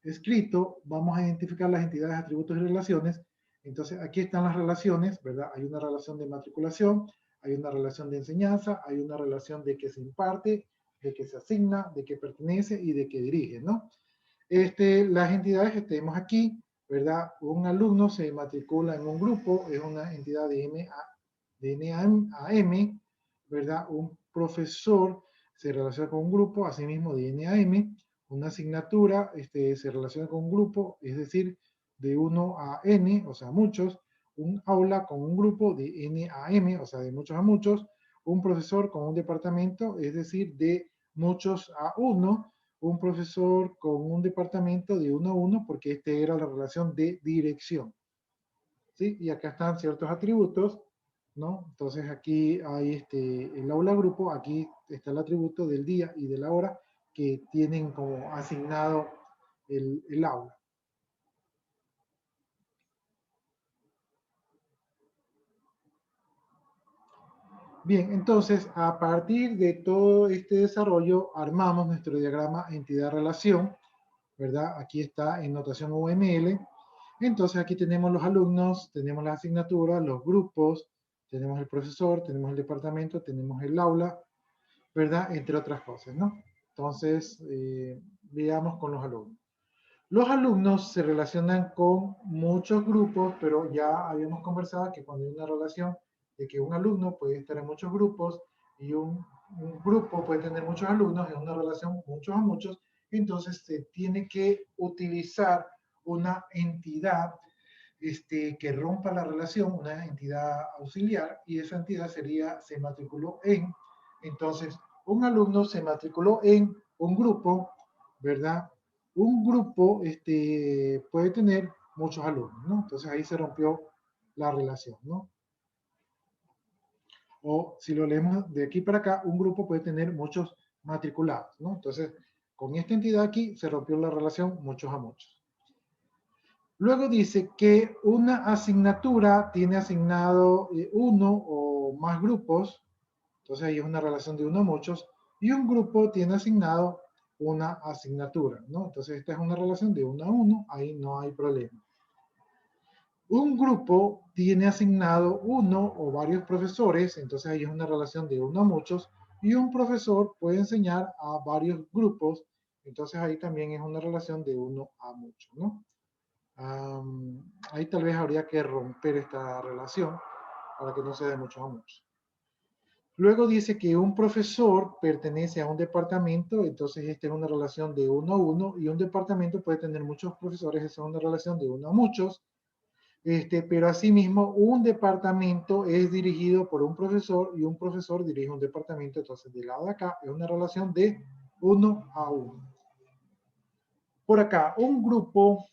Speaker 2: escrito, vamos a identificar las entidades, atributos y relaciones. Entonces, aquí están las relaciones, ¿verdad? Hay una relación de matriculación, hay una relación de enseñanza, hay una relación de que se imparte, de que se asigna, de que pertenece y de que dirige, ¿no? Las entidades que tenemos aquí, ¿verdad? Un alumno se matricula en un grupo, es una entidad de NAM, ¿verdad? Un profesor se relaciona con un grupo, asimismo de NAM. Una asignatura se relaciona con un grupo, es decir, de 1 a N, o sea, muchos. Un aula con un grupo de N a M, o sea, de muchos a muchos. Un profesor con un departamento, es decir, de muchos a 1. Un profesor con un departamento de 1 a 1, porque era la relación de dirección. ¿Sí? Y acá están ciertos atributos, ¿no? Entonces aquí hay el aula grupo, aquí está el atributo del día y de la hora que tienen como asignado el aula. Bien, entonces a partir de todo este desarrollo armamos nuestro diagrama entidad-relación, ¿verdad? Aquí está en notación UML. Entonces aquí tenemos los alumnos, tenemos las asignaturas, los grupos, tenemos el profesor, tenemos el departamento, tenemos el aula, ¿verdad? Entre otras cosas, ¿no? Entonces, veamos con los alumnos. Los alumnos se relacionan con muchos grupos, pero ya habíamos conversado que cuando hay una relación de que un alumno puede estar en muchos grupos y un grupo puede tener muchos alumnos, en una relación muchos a muchos, entonces se tiene que utilizar una entidad que rompa la relación, una entidad auxiliar, y esa entidad sería, se matriculó en. Entonces, un alumno se matriculó en un grupo, ¿verdad? Un grupo puede tener muchos alumnos, ¿no? Entonces ahí se rompió la relación, ¿no? O si lo leemos de aquí para acá, un grupo puede tener muchos matriculados, ¿no? Entonces, con esta entidad aquí se rompió la relación muchos a muchos. Luego dice que una asignatura tiene asignado uno o más grupos, entonces ahí es una relación de uno a muchos, y un grupo tiene asignado una asignatura, ¿no? Entonces esta es una relación de uno a uno, ahí no hay problema. Un grupo tiene asignado uno o varios profesores, entonces ahí es una relación de uno a muchos, y un profesor puede enseñar a varios grupos, entonces ahí también es una relación de uno a muchos, ¿no? Ahí tal vez habría que romper esta relación para que no sea de muchos a muchos. Luego dice que un profesor pertenece a un departamento, entonces esta es una relación de uno a uno, y un departamento puede tener muchos profesores, esa es una relación de uno a muchos, pero asimismo un departamento es dirigido por un profesor y un profesor dirige un departamento, entonces del lado de acá es una relación de uno a uno. Por acá, un grupo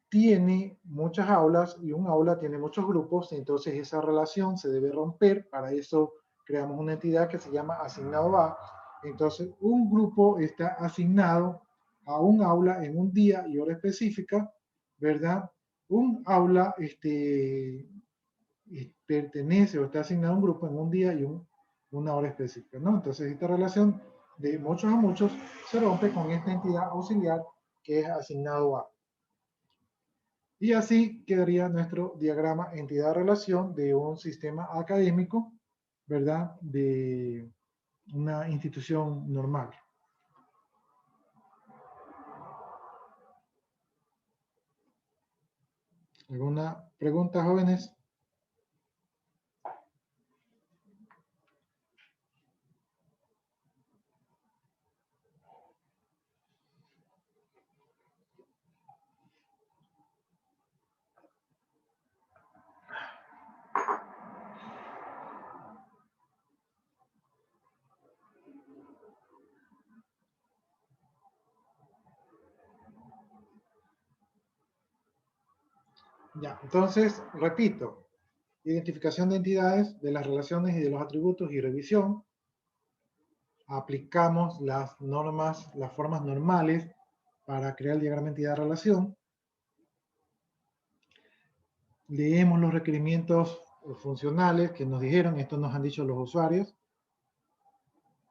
Speaker 2: tiene muchas aulas y un aula tiene muchos grupos, entonces esa relación se debe romper. Para eso creamos una entidad que se llama asignado a. Entonces un grupo está asignado a un aula en un día y hora específica, ¿verdad? Un aula pertenece o está asignado a un grupo en un día una hora específica, ¿no? Entonces esta relación de muchos a muchos se rompe con esta entidad auxiliar que es asignado a. Y así quedaría nuestro diagrama entidad-relación de un sistema académico, ¿verdad? De una institución normal. ¿Alguna pregunta, jóvenes? Ya, entonces, repito, identificación de entidades, de las relaciones y de los atributos y revisión. Aplicamos las normas, las formas normales para crear el diagrama entidad-relación. Leemos los requerimientos funcionales que nos dijeron, esto nos han dicho los usuarios.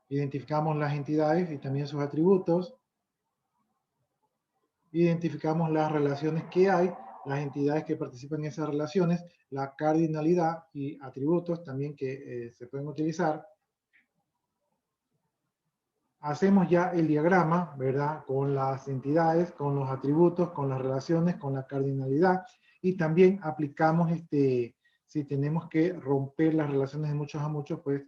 Speaker 2: Identificamos las entidades y también sus atributos. Identificamos las relaciones que hay, las entidades que participan en esas relaciones, la cardinalidad y atributos también que se pueden utilizar. Hacemos ya el diagrama, ¿verdad? Con las entidades, con los atributos, con las relaciones, con la cardinalidad. Y también aplicamos, si tenemos que romper las relaciones de muchos a muchos, pues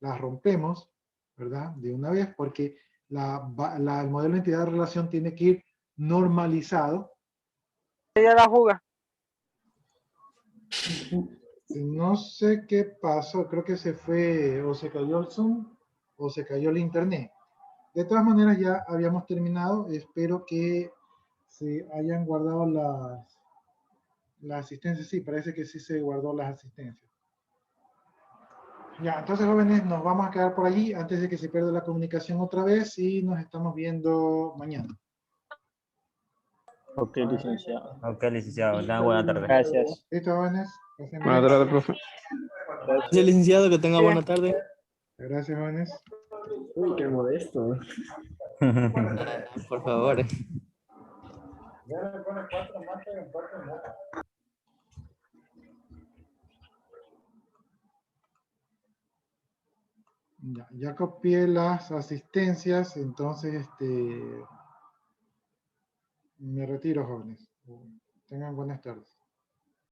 Speaker 2: las rompemos, ¿verdad? De una vez, porque el modelo de entidad de relación tiene que ir normalizado.
Speaker 3: Ya la juga.
Speaker 2: No sé qué pasó, creo que se fue, o se cayó el Zoom, o se cayó el internet. De todas maneras ya habíamos terminado, espero que se hayan guardado las asistencias, sí, parece que sí se guardó las asistencias. Ya, entonces jóvenes, nos vamos a quedar por allí antes de que se pierda la comunicación otra vez y nos estamos viendo mañana.
Speaker 3: Ok, licenciado.
Speaker 6: Ok, licenciado. Tenga buena tarde.
Speaker 3: Gracias.
Speaker 2: ¿Listo, jóvenes? Pasen
Speaker 1: Buenas
Speaker 2: bien.
Speaker 1: tardes, profe.
Speaker 7: Gracias, licenciado, que tenga buena tarde.
Speaker 2: Gracias, jóvenes.
Speaker 5: Uy, qué modesto.
Speaker 7: Por favor.
Speaker 2: Ya copié las asistencias, entonces me retiro, jóvenes. Tengan buenas tardes.